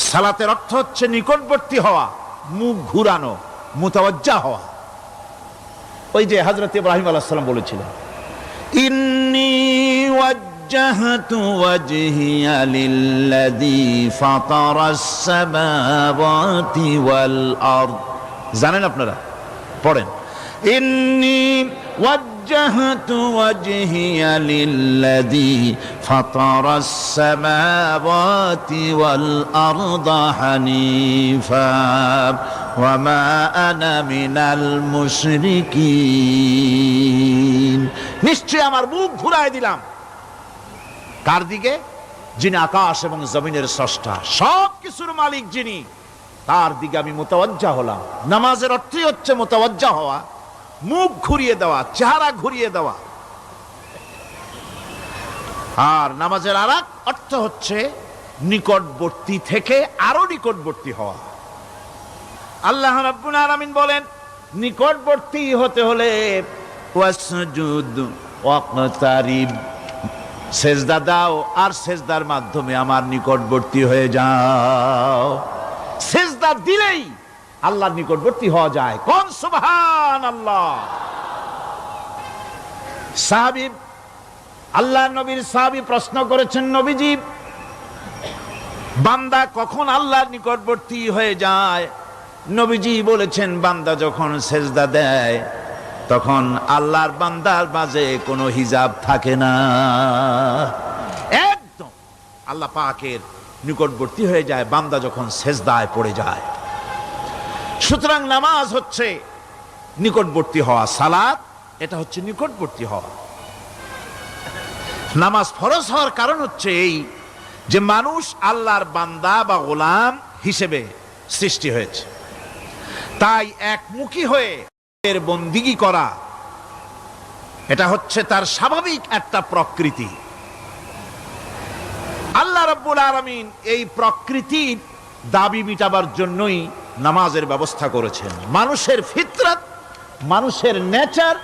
সালাতের অর্থ হচ্ছে নিকটবর্তী হওয়া, মুখ ঘুরানো, মুতাওয়াজ্জা হওয়া। ওই যে হযরত ইব্রাহিম আলাইহিস সালাম বলেছিলেন, ইন্নী ওয়াজ্জাহতু ওয়াজহিয়া লিল্লাযী ফাতারাস সামাওয়াতি ওয়াল আরদ। জানেন আপনারা? পড়েন, ইন্নী ওয়াজ্জাহতু ওয়াজহিয়া লিল্লাযী ফাতারাস সামাওয়াতি ওয়াল আরদা হানিফা ওয়া মা আনা মিনাল মুশরিকিন। নিশ্চয় আমার মুখ ঘুরায় দিলাম কার দিকে? যিনি আকাশ এবং জমিনের স্রষ্টা, সব কিছুর মালিক যিনি, তার দিকে আমি মুতাওয়াজ্জা হলাম। নামাজের অর্থই হচ্ছে মুতাওয়াজ্জা হওয়া, মুখ ঘুরিয়ে দেওয়া, চেহারা ঘুরিয়ে দেওয়া। আর নামাজের আরেক অর্থ হচ্ছে নিকটবর্তী থেকে আরো নিকটবর্তী হওয়া। আল্লাহ রাব্বুল আলামিন বলেন, নিকটবর্তী হতে হলে ওয়াসজুদ ওয়াকতারিব, সেজদা দাও আর সেজদার মাধ্যমে আমার নিকটবর্তী হয়ে যাও। সেজদা দিলেই আল্লাহর নিকটবর্তী হওয়া যায়। কোন সুবহানাল্লাহ। সাহাবী, আল্লাহ নবীর সাহাবী প্রশ্ন করেছেন, নবীজি, বান্দা কখন আল্লাহর নিকটবর্তী হয়ে যায়? নবীজি বলেছেন, বান্দা যখন সেজদা দেয় তখন আল্লাহর বান্দার মাঝে কোনো হিজাব থাকে না, একদম আল্লাহ পাকের নিকটবর্তী হয়ে যায় বান্দা যখন সেজদায় পড়ে যায়। সুতরাং নামাজ হচ্ছে নিকটবর্তী হওয়া, সালাত এটা হচ্ছে নিকটবর্তী হওয়া। নামাজ ফরজ হওয়ার কারণ হচ্ছে এই যে মানুষ আল্লাহর বান্দা বা গোলাম হিসেবে সৃষ্টি হয়েছে, তাই একমুখী হয়ে এর বন্দিগি করা এটা হচ্ছে তার স্বাভাবিক একটা প্রকৃতি। আল্লাহ রাব্বুল আলামিন এই প্রকৃতির দাবি মিটাবার জন্যই নামাজের ব্যবস্থা করেছেন। মানুষের ফিতরত, মানুষের নেচার,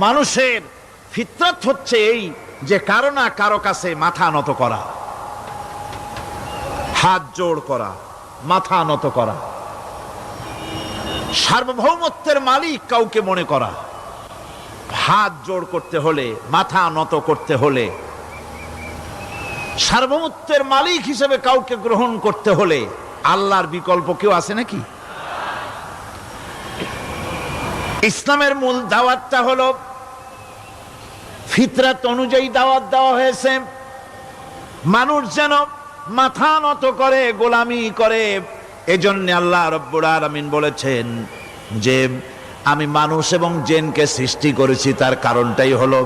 মানুষের ফিতরত হচ্ছে এই যে কারো না কারো কাছে মাথা নত করা, হাত জোড় করা, মাথা নত করা, সার্বভৌমত্বের মালিক কাউকে মনে করা। হাত জোড় করতে হলে, মাথা নত করতে হলে, সার্বভৌমত্বের মালিক হিসেবে কাউকে গ্রহণ করতে হলে আল্লাহর বিকল্প কেউ আছে নাকি? ইসলামের মূল দাওয়াতটা হলো ফিতরাত অনুযায়ী দাওয়াত দেওয়া হয়েছে, মানুষ যেন মাথা নত করে, গোলামি করে। এজন্য আল্লাহ রাব্বুল আলামিন বলেছেন যে আমি মানুষ এবং জিনকে সৃষ্টি করেছি, তার কারণটাই হলো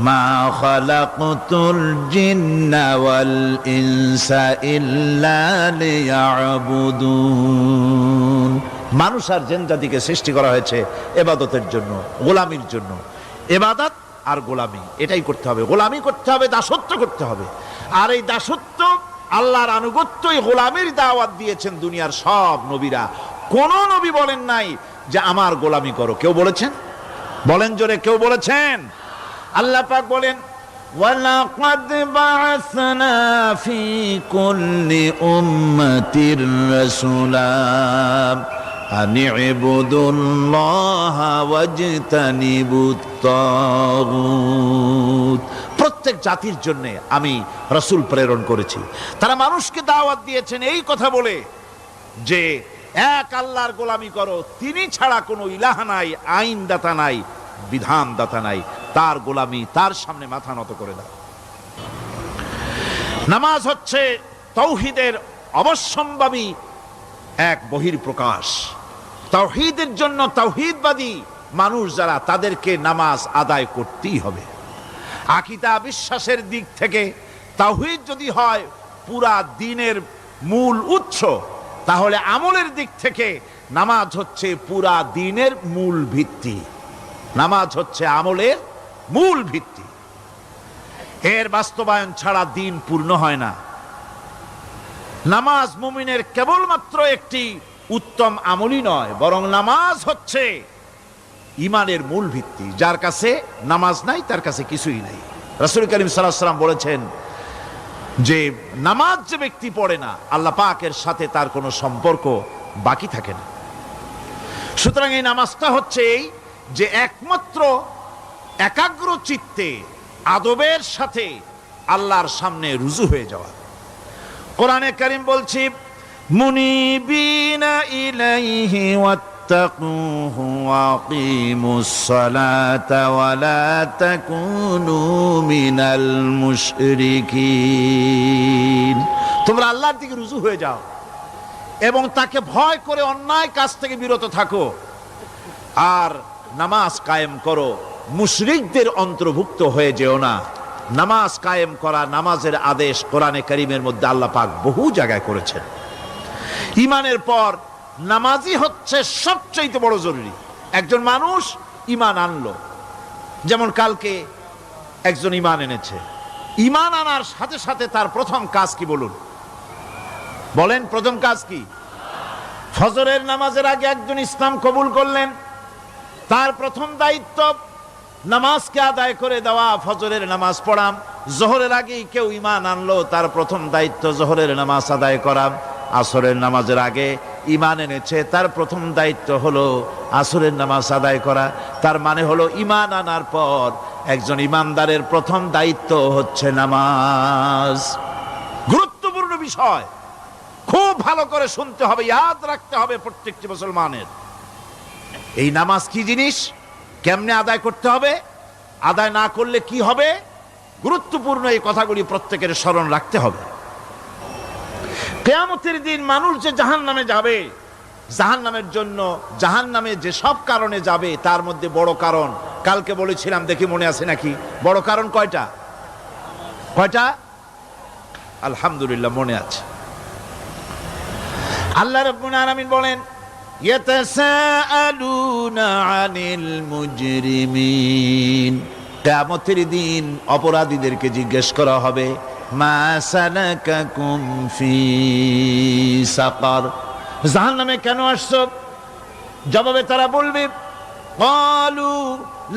মা খালাকতুল জিন্না ওয়াল ইনসা ইল্লা লিয়াবুদুন। মানুষ আর জিন জাতিকে সৃষ্টি করা হয়েছে ইবাদতের জন্য, গোলামির জন্য। ইবাদত আর গোলামি এটাই করতে হবে, গোলামি করতে হবে, দাসত্ব করতে হবে। আর এই দাসত্ব, আল্লাহর আনুগত্যই গোলামির দাওয়াত দিয়েছেন দুনিয়ার সব নবীরা। কোন নবী বলেন নাই যে আমার গোলামি করো। কেউ বলেছেন? বলেন জোরে, কেউ বলেছেন? আল্লাহ পাক বলেন, ওয়ালাকাদ বা'আসনা ফি কুল্লি উম্মাতির রাসূলা আন ইবুদুল্লাহা ওয়াজতানিবুত তাগুত। প্রত্যেক জাতির জন্য আমি রাসূল প্রেরণ করেছি, তারা মানুষকে দাওয়াত দিয়েছেন এই কথা বলে যে এক আল্লাহর গোলামি করো, তিনি ছাড়া কোনো ইলাহ নাই, আইন দাতা নাই, বিধান দাতা নাই, তার গোলামি, তার সামনে মাথা নত করে দাও। নামাজ হচ্ছে তাওহীদের অবশ্যম্ভাবী এক বহির্প্রকাশ। তাওহীদের জন্য তাওহীদবাদী মানুষ যারা, তাদেরকে নামাজ আদায় করতেই হবে। আকীদা বিশ্বাসের দিক থেকে তাওহীদ যদি হয় পুরা দ্বীনের মূল উৎস, তাহলে আমলের দিক থেকে নামাজ হচ্ছে পুরা দ্বীনের মূল ভিত্তি। নামাজ হচ্ছে আমলের মূল ভিত্তি, এর বাস্তবায়ন ছাড়া দ্বীন পূর্ণ হয় না। নামাজ মুমিনের কেবলমাত্র একটি উত্তম আমলই নয়, বরং নামাজ হচ্ছে ঈমানের মূল ভিত্তি। যার কাছে নামাজ নাই তার কাছে কিছুই নাই। রাসূল করিম সাল্লাল্লাহু আলাইহি ওয়াসাল্লাম বলেছেন, যে নামাজ যে ব্যক্তি পড়ে না, আল্লাহ পাকের সাথে তার কোনো সম্পর্ক বাকি থাকে না। সুতরাং এই নামাজটা হচ্ছে এই যে একমাত্র একাগ্র চিত্তে আদবের সাথে আল্লাহর সামনে রুজু হয়ে যাওয়া। কোরআনে কারীম বলছি, মুনিবিনা ইলাইহি ওয়াত্তাকুহু ওয়াকিমুস সালাতা ওয়া লা তাকুনু মিনাল মুশরিকিন। তোমরা আল্লাহর দিকে রুজু হয়ে যাও এবং তাকে ভয় করে অন্যায় কাজ থেকে বিরত থাকো, আর নামাজ কায়েম করো, মুশরিকদের অন্তর্ভুক্ত হয়ে যেও না। নামাজ কায়েম করা, নামাজের আদেশ কোরআনে কারীমের মধ্যে আল্লাহ পাক বহু জায়গায় করেছেন। ঈমানের পর নামাজই হচ্ছে সবচেয়ে বড় জরুরি। একজন মানুষ ঈমান আনলো, যেমন কালকে একজন ঈমান এনেছে, ঈমান আনার সাথে সাথে তার প্রথম কাজ কি বলুন? বলেন, প্রথম কাজ কি? ফজরের নামাজের আগে একজন ইসলাম কবুল করলেন, তার প্রথম দায়িত্ব নামাজকে আদায় করে দেওয়া, ফজরের নামাজ পড়াম। জোহরের আগেই কেউ ঈমান আনলো, তার প্রথম দায়িত্ব জোহরের নামাজ আদায় করা। আসরের নামাজের আগে ঈমান এনেছে, তার প্রথম দায়িত্ব হলো আসরের নামাজ আদায় করা। তার মানে হলো ঈমান আনার পর একজন ঈমানদারের প্রথম দায়িত্ব হচ্ছে নামাজ। গুরুত্বপূর্ণ বিষয়, খুব ভালো করে শুনতে হবে, ইয়াদ রাখতে হবে প্রত্যেকটি মুসলমানের। এই নামাজ কি জিনিস, কেমনে আদায় করতে হবে, আদায় না করলে কি হবে, গুরুত্বপূর্ণ এই কথাগুলি প্রত্যেকের স্মরণ রাখতে হবে। কিয়ামতের দিন মানুষ যে জাহান্নামে যাবে, জাহান্নামের জন্য, জাহান্নামে যে সব কারণে যাবে তার মধ্যে বড় কারণ কালকে বলেছিলাম, দেখি মনে আছে নাকি? বড় কারণ কয়টা? কয়টা? আলহামদুলিল্লাহ মনে আছে। আল্লাহ রাব্বুল আলামিন বলেন, ইয়াতাসাআলুনা আনিল মুজরিমিন। কিয়ামতের দিন অপরাধীদেরকে জিজ্ঞেস করা হবে, মা সালাকাকুম ফি সাকার, জাহান্নামে কেন আসছো? জবাবে তারা বলবে, ক্বালু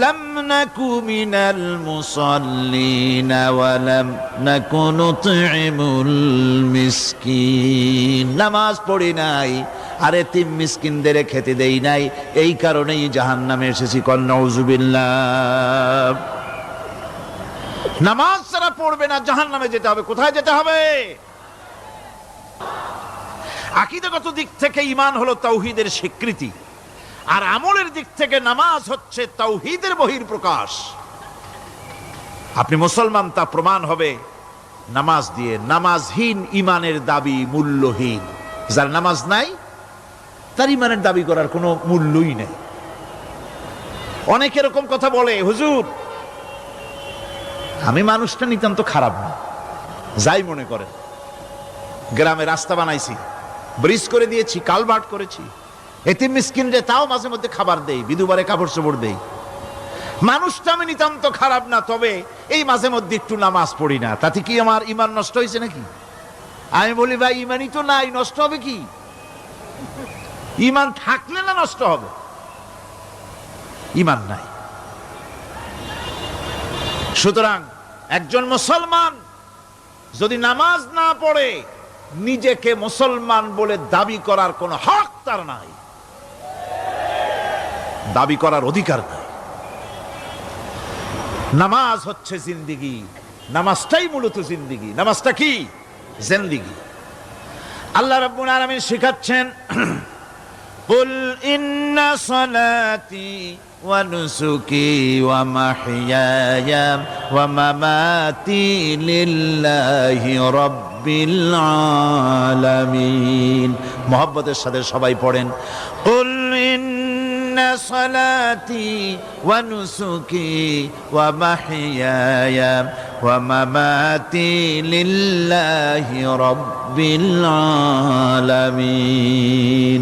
লাম নাকু মিনাল মুসাল্লিনা ওয়া লাম নাকু নুতঈমুল মিসকিন। নামাজ পড়ি নাই আর এতিম মিসকিনদের খেতে দেই নাই, এই কারণেই জাহান্নামে এসেছি। কল নাউযুবিল্লাহ। নামাজ যারা পড়বে না জাহান্নামে যেতে হবে। কোথায় যেতে হবে? আকীদাগত দিক থেকে ঈমান হলো তাওহীদের স্বীকৃতি, আর আমলের দিক থেকে নামাজ হচ্ছে তাওহীদের বহিঃপ্রকাশ। আপনি মুসলমান তা প্রমাণ হবে নামাজ দিয়ে। নামাজহীন ঈমানের দাবি মূল্যহীন। যার নামাজ নাই তার ঈমানের দাবি করার কোনো মূল্যই নেই। অনেক এরকম কথা বলে, হুজুর আমি মানুষটা নিতান্ত খারাপ না, যাই মনে করেন, গ্রামে রাস্তা বানাইছি, ব্রিজ করে দিয়েছি, কালভার্ট করেছি, এতিম মিসকিনরে তাও মাঝে মধ্যে খাবার দেই, বিধবারে কাপড় চোপড় দেই, মানুষটা আমি নিতান্ত খারাপ না, তবে এই মাঝে মধ্যে একটু নামাজ পড়ি না, তাতে কি আমার ঈমান নষ্ট হয়েছে নাকি? আমি বলি, ভাই ঈমানই তো নাই, নষ্ট হবে কি? ঈমান থাকলে না নষ্ট হবে? ঈমান নাই। সুতরাং একজন মুসলমান যদি নামাজ না পড়ে, নিজেকে মুসলমান বলে দাবি করার কোনো হক তার নাই, দাবি করার অধিকার নাই। নামাজ হচ্ছে জিন্দেগি, নামাজটাই মূলত জিন্দেগি। নামাজটা কি? জিন্দেগি। আল্লাহ রাব্বুল আলামিন শিখাচ্ছেন, কুল ইন্না সালাতি ওয়া নুসুকি ওয়া মাহইয়ায়া ওয়া মামাতি লিল্লাহি রাব্বিল আলামিন। মুহাব্বতের সাথে সবাই পড়েন, কুল ইন্না সালাতি ওয়া নুসুকি ওয়া মাহইয়ায়া ওয়া মামাতি লিল্লাহি রাব্বিল আলামিন।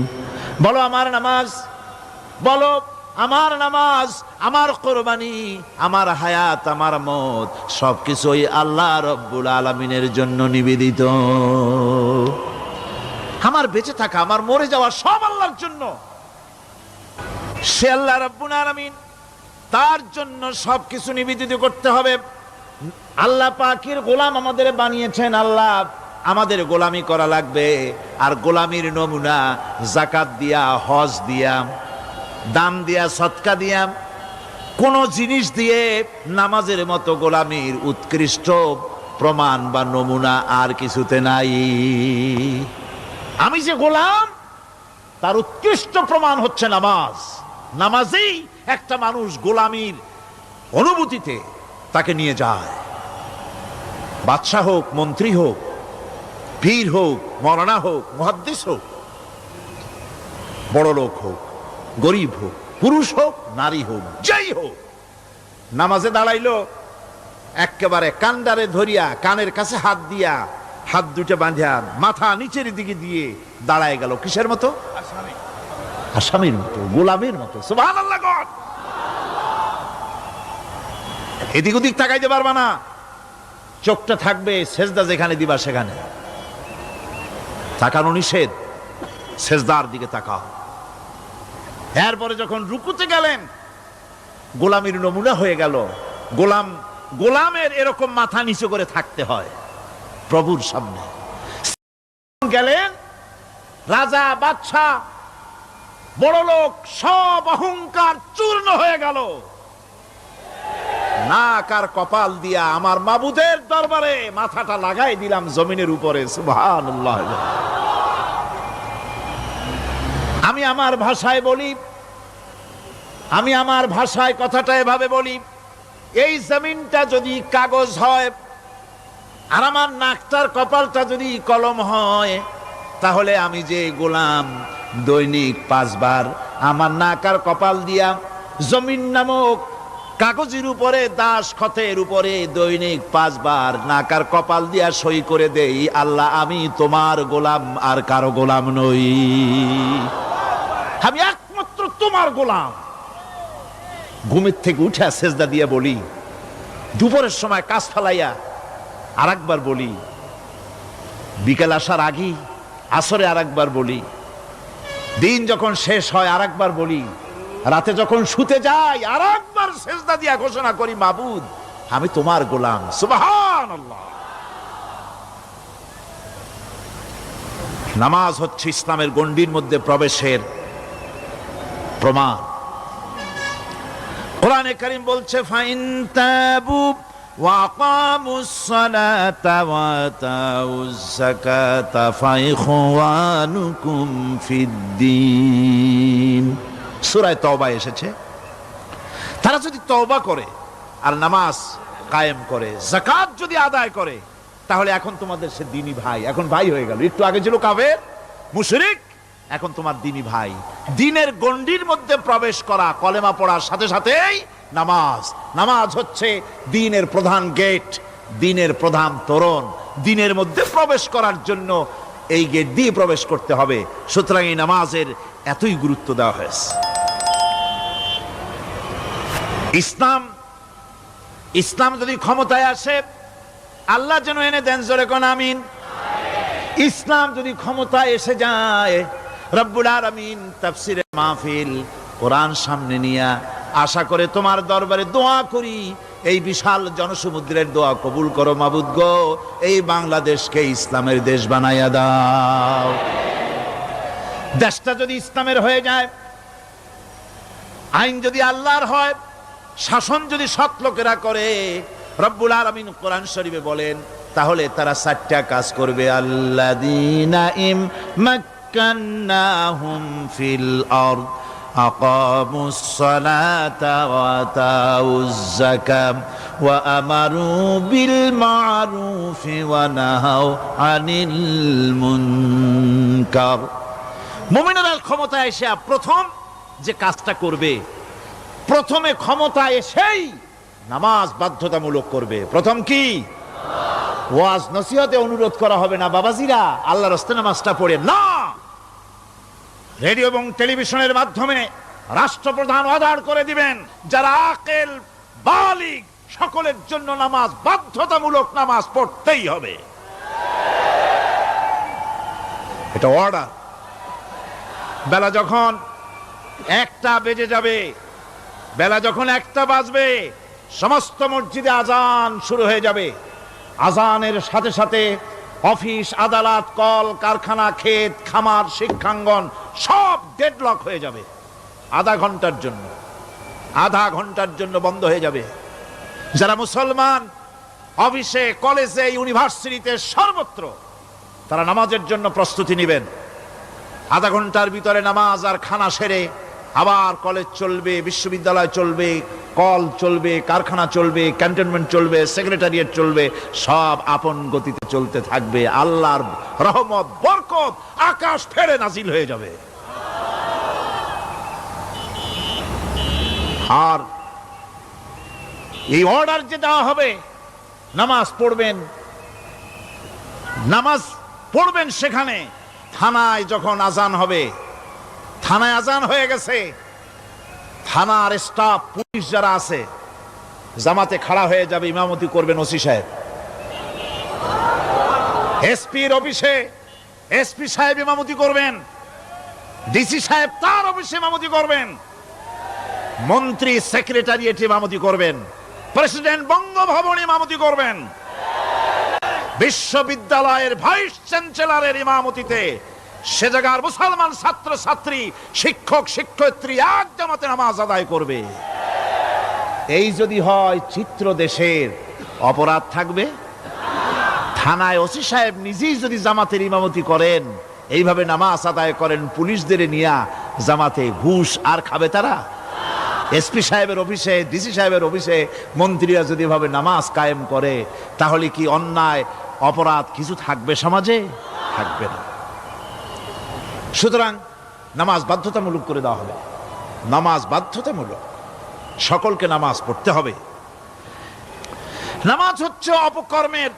বলো আমার নামাজ, বলো আমার নামাজ, আমার কোরবানি, আমার হায়াত, আমার মত সবকিছুই আল্লাহ রব্বুল আলামিনের জন্য নিবেদিত। আমার বেঁচে থাকা, আমার মরে যাওয়া সব আল্লাহর জন্য। সে আল্লাহ রব্বুল আলামিন, তার জন্য সবকিছু নিবেদিত করতে হবে। আল্লাহ পাকের গোলাম আমাদের বানিয়েছেন, আল্লাহ আমাদের গোলামি করা লাগবে। আর গোলামির নমুনা যাকাত দিয়া, হজ দিয়া, দান দিয়া, সদকা দিয়া, কোন জিনিস দিয়ে নামাজের মতো গোলামির উৎকৃষ্ট প্রমাণ বা নমুনা আর কিছুতে নাই। আমি যে গোলাম তার উৎকৃষ্ট প্রমাণ হচ্ছে নামাজ। নামাজেই একটা মানুষ গোলামির অনুভূতিতে তাকে নিয়ে যায়। বাদশাহ হোক, মন্ত্রী হোক, পীর হোক, মৌলানা হোক, মুহাদ্দিস হোক, বড় লোক হোক, গরিব হোক, পুরুষ হোক, নারী হোক, যাই হোক, নামাজে দাঁড়াইলো, একেবারে কান্ডারে ধরিয়া কানের কাছে হাত দিয়া, হাত দুটো বাঁধিয়া মাথা নিচের দিকে দিয়ে দাঁড়ায় গেল। কিসের মতো? আসামির মতো, গোলামের মতো। সুবহানাল্লাহ। এদিক ওদিক তাকাইতে পারবা না, চোখটা থাকবে সেজদা যেখানে দিবা সেখানে। তাকানো নিষেধ, সেজদার দিকে তাকাও। এরপরে যখন রুকুতে গেলেন, গোলামির নমুনা হয়ে গেল। গোলামের এরকম মাথা নিচু করে থাকতে হয় প্রভুর সামনে। গেলেন, রাজা, বাদশা, বড় লোক, সব অহংকার চূর্ণ হয়ে গেল। নাক আর কপাল দিয়া আমার মাবুদের দরবারে মাথাটা লাগাই দিলাম জমিনের উপরে। সুবহানাল্লাহ। আমি আমার ভাষায় বলি, আমি আমার ভাষায় কথাটা এভাবে বলি, এই জমিনটা যদি কাগজ হয় আর আমার নাকটার কপালটা যদি কলম হয়, তাহলে আমি যে গোলাম দৈনিক 5 বার আমার নাক আর কপাল দিয়া জমিন নামক কাগজের উপরে, দাস খতের উপরে দৈনিক 5 বার নাক আর কপাল দিয়া সই করে দেই, আল্লাহ আমি তোমার গোলাম, আর কারো গোলাম নই, আমি একমাত্র তোমার গোলাম। ঘুমের থেকে উঠে সেজদা দিয়ে বলি, দুপুরের সময় কাজ ফালাইয়া আর একবার বলি, বিকেল আসার আগেই আসরে আর একবার বলি, দিন যখন শেষ হয় আর একবার বলি, রাতে যখন শুতে যাই আর একবার সেজদা দিয়া ঘোষণা করি, মাবুদ আমি তোমার গোলাম। সুবহানাল্লাহ। নামাজ হচ্ছে ইসলামের গণ্ডির মধ্যে প্রবেশের প্রমাণ। কোরআনে কারীম বলছে, ফাইন তাবু ওয়া আকামুস সালাতা ওয়া আতাউজ যাকাতা ফাইখওয়ানুকুম ফিদ্দীন। সূরা তওবা এসেছে, তারা যদি তওবা করে আর নামাজ কায়েম করে, যাকাত যদি আদায় করে, তাহলে এখন তোমাদের সে দ্বীনি ভাই, এখন ভাই হয়ে গেল। একটু আগে ছিল কাফের, মুশরিক, এখন তোমার দ্বীনি ভাই। দ্বীনের গণ্ডির মধ্যে প্রবেশ করা, কলেমা পড়ার সাথে সাথেই নামাজ। নামাজ হচ্ছে দ্বীনের প্রধান গেট, দ্বীনের প্রধান তোরণ। দ্বীনের মধ্যে প্রবেশ করার জন্য এই গেট দিয়ে প্রবেশ করতে হবে। সুতরাং এই নামাজের এতই গুরুত্ব দেওয়া হয়েছে। ইসলাম যদি ক্ষমতায় আসে, আল্লাহ যেন এনে দেন, জোরে কোন আমিন। ইসলাম যদি ক্ষমতায় এসে যায়, রব্বুল আলামিন তাফসিরে মাহফিল, কোরআন সামনে নিয়া আশা করে তোমার দরবারে দোয়া করি, এই বিশাল জনসমুদ্রের দোয়া কবুল করো মাবুদ গো, এই বাংলাদেশকে ইসলামের দেশ বানাইয়া দাও। দেশটা যদি ইসলামের হয়ে যায়, আইন যদি আল্লাহর হয়, শাসন যদি সৎ লোকেরা করে, রব্বুল আলামিন কোরআন শরীফে বলেন, তাহলে তারা 4টা কাজ করবে। আল্লাযীনা মাক্কান্নাহুম ফিল আরদ আকামুস সালাতা ওয়া আতাউজ যাকাত ওয়া আমারু বিল মা'রুফি ওয়া নাহাউ আনিল মুনকার। মুমিনেরা ক্ষমতায় এসে প্রথম যে কাজটা করবে, প্রথমে ক্ষমতা এসেই নামাজ বাধ্যতামূলক করবে। প্রথম কি? ওয়াজ নসিহতে অনুরোধ করা হবে না, বাবাজিরা আল্লাহর রাস্তায় নামাজটা পড়ে না। রেডিও এবং টেলিভিশনের মাধ্যমে রাষ্ট্রপ্রধান অর্ডার করে দিবেন, যারা আকেল বালিগ সকলের জন্য নামাজ বাধ্যতামূলক, নামাজ পড়তেই হবে, এটা অর্ডার। বেলা যখন 1টা বেজে যাবে, বেলা যখন 1টা বাজবে, সমস্ত মসজিদে আজান শুরু হয়ে যাবে। আজানের সাথে সাথে অফিস, আদালত, কল কারখানা, ক্ষেত খামার, শিক্ষাঙ্গন সব ডেডলক হয়ে যাবে। আধা ঘন্টার জন্য বন্ধ হয়ে যাবে। যারা মুসলমান অফিসে, কলেজে, ইউনিভার্সিটিতে, সর্বত্র তারা নামাজের জন্য প্রস্তুতি নেবেন। আধা ঘন্টার ভিতরে নামাজ আর খানা সেরে আবার কলেজ চলবে, বিশ্ববিদ্যালয় চলবে, কল চলবে, কারখানা চলবে, ক্যান্টনমেন্ট চলবে, সেক্রেটারিয়েট চলবে, সব আপন গতিতে চলতে থাকবে। আল্লাহর রহমত, বরকত আকাশ ফেরে নাজিল হয়ে যাবে। আর এই অর্ডার যে দেওয়া হবে, নামাজ পড়বেন সেখানে। থানায় যখন আজান হবে, থানায় আজান হয়ে গেছে, থানার স্টাফ, পুলিশ যারা আছে জামাতে খাড়া হয়ে যাবে, ইমামতি করবেন ওসি সাহেব। এসপির অফিসে এসপি সাহেব ইমামতি করবেন, ডিসি সাহেব তার অফিসে ইমামতি করবেন, মন্ত্রী সেক্রেটারিয়েট ইমামতি করবেন, প্রেসিডেন্ট বঙ্গভবন ইমামতি করবেন, বিশ্ববিদ্যালয়ের ভাইস চ্যান্সেলরের ইমামতিতে সে জায়গার মুসলমান ছাত্র ছাত্রী, শিক্ষক শিক্ষয়িত্রী এক জামাতে নামাজ আদায় করবে। এই যদি হয় চিত্র দেশের, অপরাধ থাকবে? থানায় ওসি সাহেব নিজেই যদি জামাতের ইমামতি করেন, এইভাবে নামাজ আদায় করেন পুলিশদের নিয়ে জামাতে, ঘুষ আর খাবে তারা? এসপি সাহেবের অফিসে, ডিসি সাহেবের অফিসে মন্ত্রীরা যদি এভাবে নামাজ কায়েম করে, তাহলে কি অন্যায় অপরাধ কিছু থাকবে সমাজে? থাকবে না। সুতরাং নামাজ বাধ্যতামূলক করে দেওয়া হবে। নামাজ বাধ্যতামূলক, সকলকে নামাজ পড়তে হবে। নামাজ হচ্ছে অপকর্মের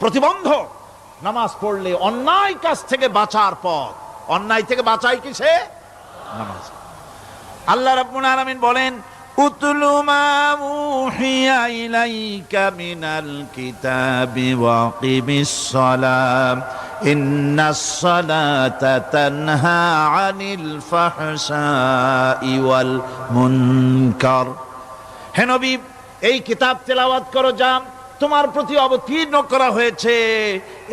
প্রতিবন্ধক। নামাজ পড়লে অন্যায় কাজ থেকে বাঁচার পথ। অন্যায় থেকে বাঁচাই কিসে? নামাজ। আল্লাহ রাব্বুল আলামিন বলেন, উতলু মা উহিয়া ইলাইকা মিনাল কিতাবি ওয়া কিমিস সালাম ইন্নাস সালাতা তানহা আনিল ফাহশাই ওয়াল মুনকার। হে নবী, এই কিতাব তেলাওয়াত করো, যা তোমার প্রতি অবতীর্ণ করা হয়েছে,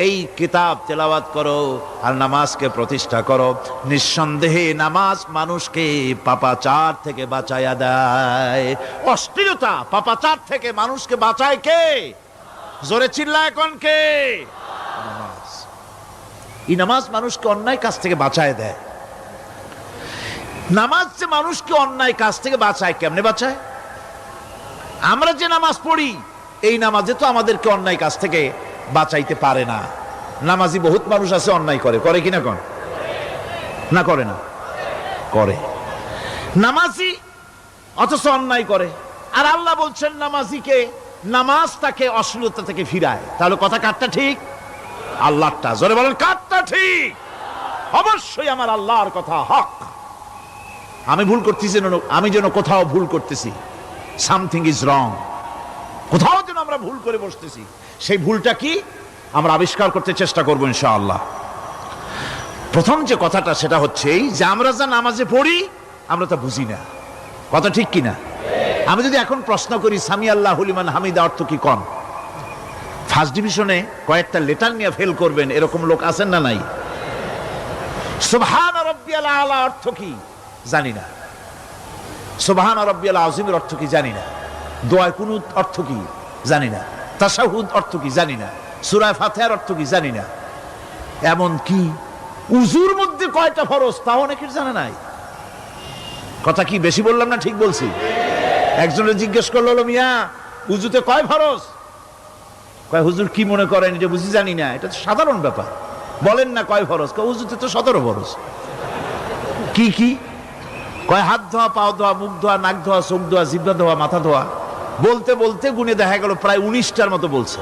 এই কিতাব তেলাওয়াত করো আর নামাজকে প্রতিষ্ঠা করো। নিঃসন্দেহে নামাজ মানুষকে পাপাচার থেকে বাঁচায়া দেয়। অশ্লীলতা, পাপাচার থেকে মানুষকে বাঁচায় কে? জোরে চিল্লায় এখন কে? নামাজ। এই নামাজ মানুষকে অন্যায় কাজ থেকে বাঁচায় দেয়। নামাজ যে মানুষকে অন্যায় কাজ থেকে বাঁচায়, কেমনে বাঁচায়? আমরা যে নামাজ পড়ি, এই নামাজে তো আমাদেরকে অন্যায় কাজ থেকে বাঁচাইতে পারে না। নামাজি বহুত মানুষ আছে অন্যায় করে, করে কিনা? কোন না করে না? করে। নামাজি অথচ অন্যায় করে। আর আল্লাহ বলছেন নামাজিকে, নামাজ তাকে অশ্লীলতা থেকে ফিরায়। তাহলে কথা কারটা ঠিক? আল্লাহরটা। জোরে বলেন, কারটা ঠিক? অবশ্যই আমার আল্লাহর কথা হক। আমি ভুল করতেছি, আমি যেন কোথাও ভুল করতেছি, সামথিং ইজ রং, কোথাও যেন আমরা ভুল করে বসতেছি, সেই ভুলটা কি আমরা আবিষ্কার করতে চেষ্টা করবো ইনশাআল্লাহ। প্রথম যে কথাটা সেটা হচ্ছে এই যে আমরা যা নামাজে পড়ি আমরা তা বুঝি না। কথা ঠিক কিনা? আমি যদি এখন প্রশ্ন করি সামি আল্লাহু লিমান হামিদা অর্থ কি কোন, ফার্স্ট ডিভিশনে কয়েকটা লেটার নিয়ে ফেল করবেন এরকম লোক আছেন না নাই? সুবহান রাব্বিয়াল আলা অর্থ কি জানি না, সুবহান রাব্বিয়াল আযীমের অর্থ কি জানি না, দোয়া কুনুত অর্থ কি জানি না, তাশাহুদ অর্থ কি জানি না, সূরা ফাতিহার অর্থ কি জানি না, এমন কি উযুর মধ্যে কয়টা ফরজ তাও অনেকের জানা নাই। কথা কি বেশি বললাম না ঠিক বলছি? একজনের জিজ্ঞেস করলো, মিয়া উযুতে কয় ফরজ? কয় হুজুর কি মনে করেন এটা বুঝি জানি না, এটা তো সাধারণ ব্যাপার, বলেন না কয় ফরজ? কয় উযুতে তো 17 ফরজ। কি কি? কয় হাত ধোয়া, পাও ধোয়া, মুখ ধোয়া, নাক ধোয়া, চোখ ধোয়া, জিহ্বা ধোয়া, মাথা ধোয়া। বলতে বলতে গুনে দেখা গেল প্রায় 19টার মতো বলছে।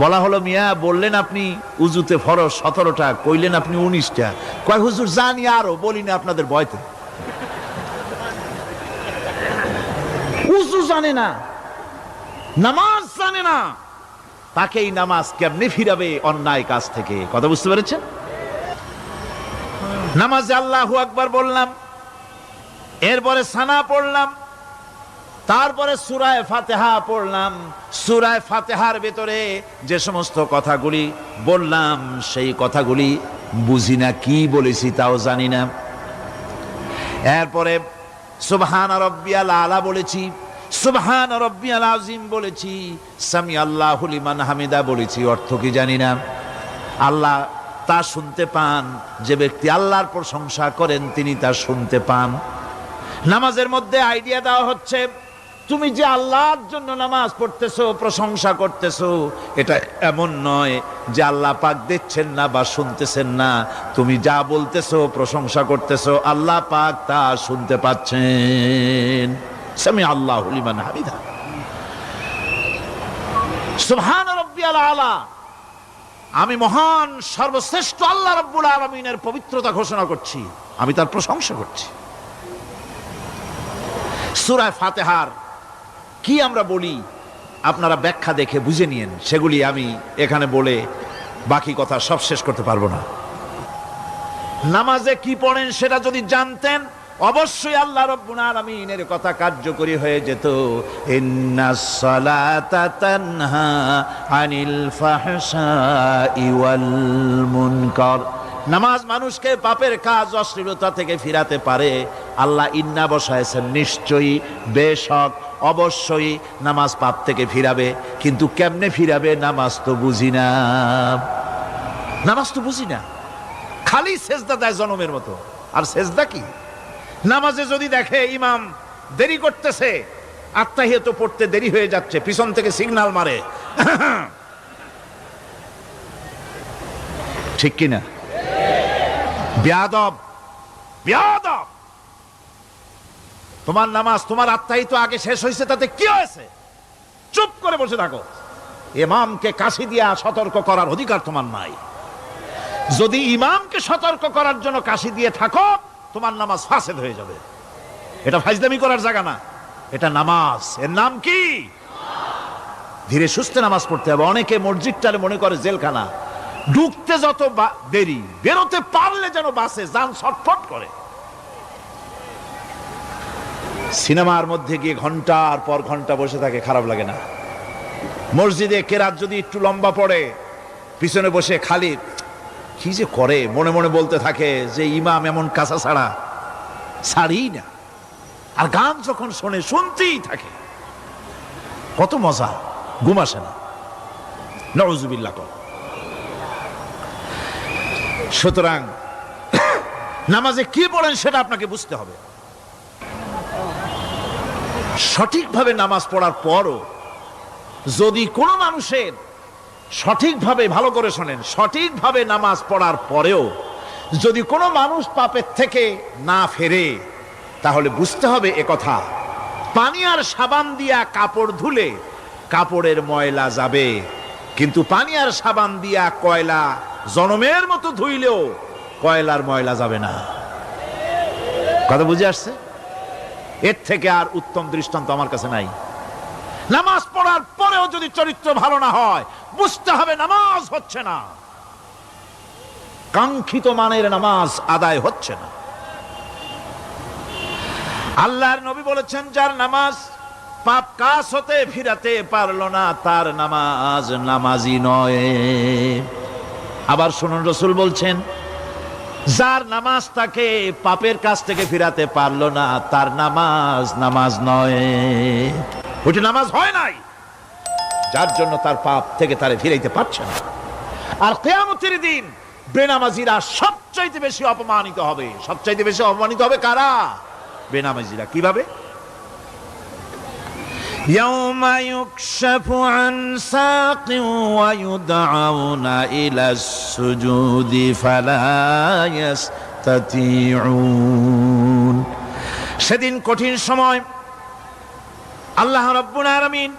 বলা হলো, মিয়া বললেন আপনি উযুতে ফরজ 17টা, কইলেন আপনি 19টা। কয় হুজুর জানি আরো, বলি না আপনাদের ভয়তে। উযু জানে না, নামাজ জানে না, তাকে এই নামাজ কেমনে ফিরাবে অন্যায় কাজ থেকে? কথা বুঝতে পেরেছেন? নামাজে আল্লাহু আকবার বললাম, এরপরে সানা পড়লাম, তারপরে সূরা ফাতিহা পড়লাম। সূরা ফাতিহার ভেতরে যে সমস্ত কথাগুলি বললাম সেই কথাগুলি বুঝি না, কি বলেছি তাও জানি না। এরপরে সুবহান রাব্বিয়াল আলা বলেছি, সুবহান রাব্বিয়াল আযীম বলেছি, সামি আল্লাহু লিমান হামিদা বলেছি, অর্থ কি জানি না। আল্লাহ তা শুনতে পান, যে ব্যক্তি আল্লাহর প্রশংসা করেন তিনি তা শুনতে পান। নামাজের মধ্যে আইডিয়া দেওয়া হচ্ছে, তুমি যে আল্লাহর জন্য নামাজ পড়তেছো, প্রশংসা করতেছো, এটা এমন নয় যে আল্লাহ পাক দেখছেন না বা শুনতেছেন না। তুমি যা বলতেছো, প্রশংসা করতেছো, আল্লাহ পাক তা শুনতে পাচ্ছেন। সামি আল্লাহু লিমান হামিদা, সুবহান রাব্বিয়াল আলা, আমি মহান সর্বশ্রেষ্ঠ আল্লাহ রাব্বুল আলামিনের পবিত্রতা ঘোষণা করছি, আমি তার প্রশংসা করছি। সূরা ফাতিহার কি আমরা বলি আপনারা ব্যাখ্যা দেখে বুঝে নিয়েন, সেগুলি আমি এখানে বলে বাকি কথা সব শেষ করতে পারবো না। নামাজে কি পড়েন সেটা যদি জানতেন, অবশ্যই আল্লাহ রাব্বুল আলামিনের কথা কার্যকরী হয়ে যেত। ইন্নাস সালাতা তানহা আনিল ফাহশাই ওয়াল মুনকার, নামাজ মানুষকে পাপের কাজ, অশ্লীলতা থেকে ফিরাতে পারে। আল্লাহ ইন্না বসায়ছেন, নিশ্চয়ই, বেশক, অবশ্যই নামাজ পাপ থেকে ফিরাবে। কিন্তু কেমনে ফিরাবে নামাজ তো বুঝি না, নামাজ তো বুঝি না। খালি সেজদা দেয় জনমের মতো, আর সেজদা কি? নামাজে যদি দেখে ইমাম দেরি করতেছে, আত্তাহিয়াত পড়তে দেরি হয়ে যাচ্ছে, পিছন থেকে সিগন্যাল মারে, ঠিক কিনা? বেয়াদব, বেয়াদব। তোমার নামাজ, তোমার আত্তাহিয়াত আগে শেষ হয়েছে, তাতে কি হয়েছে? চুপ করে বসে থাকো। ইমামকে কাশি দিয়া সতর্ক করার অধিকার তোমার নাই। যদি ইমামকে সতর্ক করার জন্য কাশি দিয়ে থাকো, তোমার নামাজ ফাসেদ হয়ে যাবে। এটা ফাজলামি করার জায়গা না, এটা নামাজ। এর নাম কি? ধীরে সুস্থে নামাজ পড়তে হবে। অনেকে মসজিদটারে মনে করে জেলখানা, ঢুকতে যত দেরি, বেরোতে পারলে যেন বাসে যান ছটফট করে। সিনেমার মধ্যে গিয়ে ঘন্টার পর ঘন্টা বসে থাকে, খারাপ লাগে না? মসজিদে কেরাত যদি একটু লম্বা পড়ে, পিছনে বসে খালি কি যে করে, মনে মনে বলতে থাকে যে ইমাম এমন কাঁচা ছাড়া ছাড়ি না। আর গান যখন শোনে, শুনতেই থাকে, কত মজা, ঘুম আসে না। নাউযুবিল্লাহ। সুতরাং নামাজে কি পড়েন সেটা আপনাকে বুঝতে হবে। সঠিকভাবে নামাজ পড়ার পরও যদি কোনো মানুষের সঠিকভাবে, ভালো করে শোনেন, সঠিকভাবে নামাজ পড়ার পরেও যদি কোনো মানুষ পাপের থেকে না ফেরে, তাহলে বুঝতে হবে একথা, পানি আর সাবান দিয়া কাপড় ধুলে কাপড়ের ময়লা যাবে, কিন্তু পানি আর সাবান দিয়া কয়লা জনমের মতো ধুইলেও কয়লার ময়লা যাবে না। কথা বুঝে আসছে? এর থেকে আর উত্তম দৃষ্টান্ত আমার কাছে নাই। নামাজ পড়ার পরেও যদি চরিত্র ভালো না হয়, বুঝতে হবে নামাজ হচ্ছে না, কাঙ্ক্ষিত মানের নামাজ আদায় হচ্ছে না। আল্লাহর নবী বলেছেন, যার নামাজ পাপ কাজ হতে ফিরাতে পারলো না, তার নামাজ নামাজি নয়। আবার শুনুন, রাসূল বলছেন, যার নামাজ তাকে পাপের কাজ থেকে ফিরাতে পারলো না, তার নামাজ নামাজ নয়। ওইটা নামাজ হয় নাই, যার জন্য তার পাপ থেকে তারে ফিরাইতে পারছে না। আর কিয়ামতের দিন বেনামাজিরা সবচাইতে বেশি অপমানিত হবে। সবচাইতে বেশি অপমানিত হবে কারা? বেনামাজিরা। কিভাবে? ইয়াউমা ইউকশাফু আন সাকিন ওয়া ইউদআউনা ইলাস সুজুদি ফালা ইস্তাতিউন। সেদিন কঠিন সময়, আল্লাহ রাব্বুল আলামিন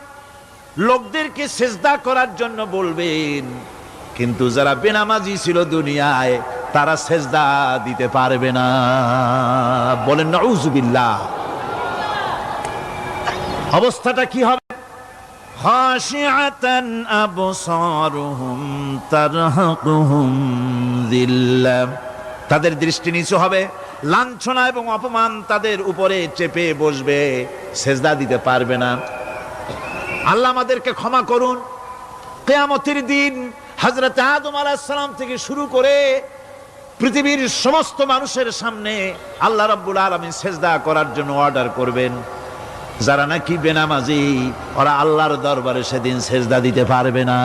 লোকদেরকে সিজদা করার জন্য বলবেন, কিন্তু যারা বেনামাজি ছিল দুনিয়ায়, তারা সিজদা দিতে পারবে না। বলেন নাউযুবিল্লাহ। অবস্থাটা কি হবে? খাশিআতান আবসারুহুম তারহাকুহুম যিল্লাহ তাদের দৃষ্টি নিচু হবে, লাঞ্ছনা এবং অপমান তাদের উপরে চেপে বসবে, সেজদা দিতে পারবে না। আল্লাহ আমাদেরকে ক্ষমা করুন। কিয়ামতের দিন হযরত আদম আলাইহিস সালাম থেকে শুরু করে পৃথিবীর সমস্ত মানুষের সামনে আল্লাহ রাব্বুল আলামিন সেজদা করার জন্য অর্ডার করবেন। যারা নাকি বেনামাজি, ওরা আল্লাহর দরবারে সেদিন সেজদা দিতে পারবে না,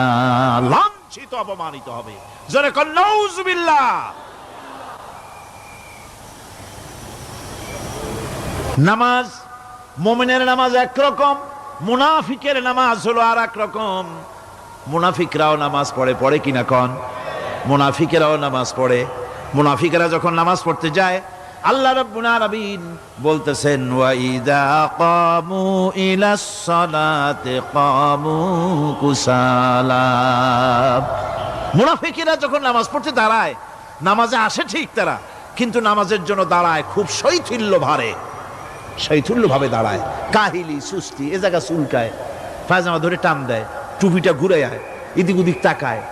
লাঞ্ছিত অপমানিত হবে। জোরে কোন নাউজুবিল্লাহ। নামাজ, মুমিনের নামাজ একরকম, মুনাফিকের নামাজ হলো আর এক রকম। মুনাফিকরাও নামাজ পড়ে, পড়ে কিনা কন? মুনাফিকেরাও নামাজ পড়ে। মুনাফিকেরা যখন নামাজ পড়তে যায়, আল্লাহ রাব্বুল আলামিন বলতেছেন, ওয়া ইযা কামু ইলাস সালাতি কামু কুসালা। মুনাফিকেরা যখন নামাজ পড়তে দাঁড়ায়, নামাজে আসে ঠিক তারা, কিন্তু নামাজের জন্য দাঁড়ায় খুব শৈথিল্যভাবে দাঁড়ায়, কাহিলি সুস্তি, এ জায়গা চুলকায়, পায়জামা ধরে টান দেয়, টুপিটা ঘুরে আয়, এদিক ওদিক তাকায়।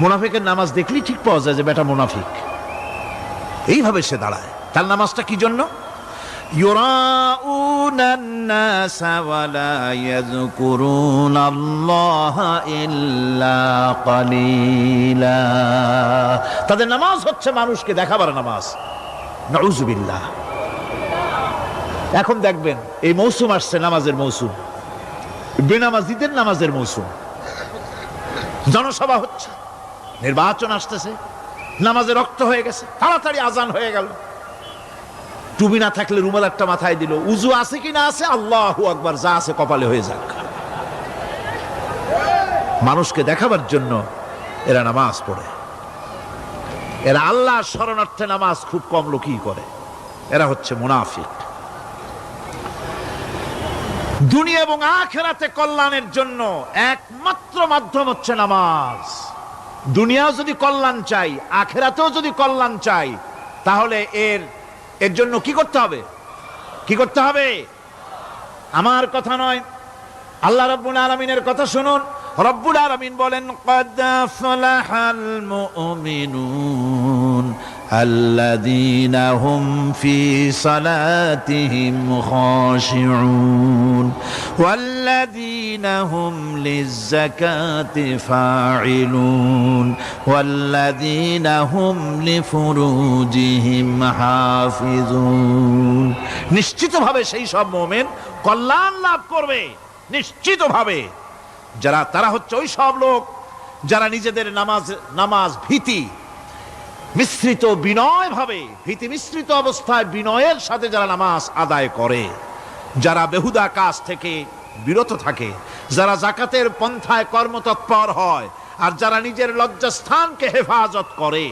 মুনাফিকের নামাজ দেখলেই ঠিক পাওয়া যায় যে বেটা মুনাফিক। এইভাবে সে দাঁড়ায়। তার নামাজটা কি জন্য? ইউরাউনান নাসা ওয়া লা ইয়াযকুরুনাল্লাহা ইল্লা কালিলা। তাদের নামাজ হচ্ছে মানুষকে দেখাবার নামাজ। নাউযুবিল্লাহ। এখন দেখবেন এই মৌসুম আসছে, নামাজের মৌসুম, বেনামাজিদের নামাজের মৌসুম। জনসভা হচ্ছে, নির্বাচন আসতেছে, নামাজে রক্ত হয়ে গেছে, তাড়াতাড়ি আজান হয়ে গেল। টুপি না থাকলে রুমাল একটা মাথায় দিল, উজু আছে কি না আছে, আল্লাহু আকবার, যা আছে কপালে হয়ে যাক। মানুষকে দেখাবার জন্য এরা নামাজ পড়ে। এরা আল্লাহ শরণার্থে নামাজ খুব কম লোকই করে। এরা হচ্ছে মুনাফিক। দুনিয়া এবং আখিরাতে কল্যাণের জন্য একমাত্র মাধ্যম হচ্ছে নামাজ। দুনিয়াও যদি কল্যাণ চাই, আখিরাতেও যদি কল্যাণ চাই, তাহলে এর জন্য কি করতে হবে? কি করতে হবে? আমার কথা নয়, আল্লাহ রাব্বুল আলামিনের কথা শুনুন। রব্বুল আলামিন বলেন, ক্বাদ আফলাহাল মুমিনুন আল্লাযীনা হুম ফি সালাতিহিম খাশিউন ওয়াল্লাযীনা হুম লিয-যাকাতি ফাঈলুন ওয়াল্লাযীনা হুম লিফুরুজিহিম হাফিজুন। নিশ্চিতভাবে সেই সব মুমিন কল্যাণ লাভ করবে, নিশ্চিতভাবে। তারা হচ্ছে ওই সব লোক যারা নিজেদের নামাজ ভীতি মিশ্রিত, বিনয় ভাবে, ভীতি মিশ্রিত অবস্থায় বিনয়ের সাথে যারা নামাজ আদায় করে, যারা বেহুদা কাজ থেকে বিরত থাকে, যারা যাকাতের পন্থায় কর্মতৎপর হয়, আর যারা নিজের লজ্জাস্থানকে হেফাজত করে।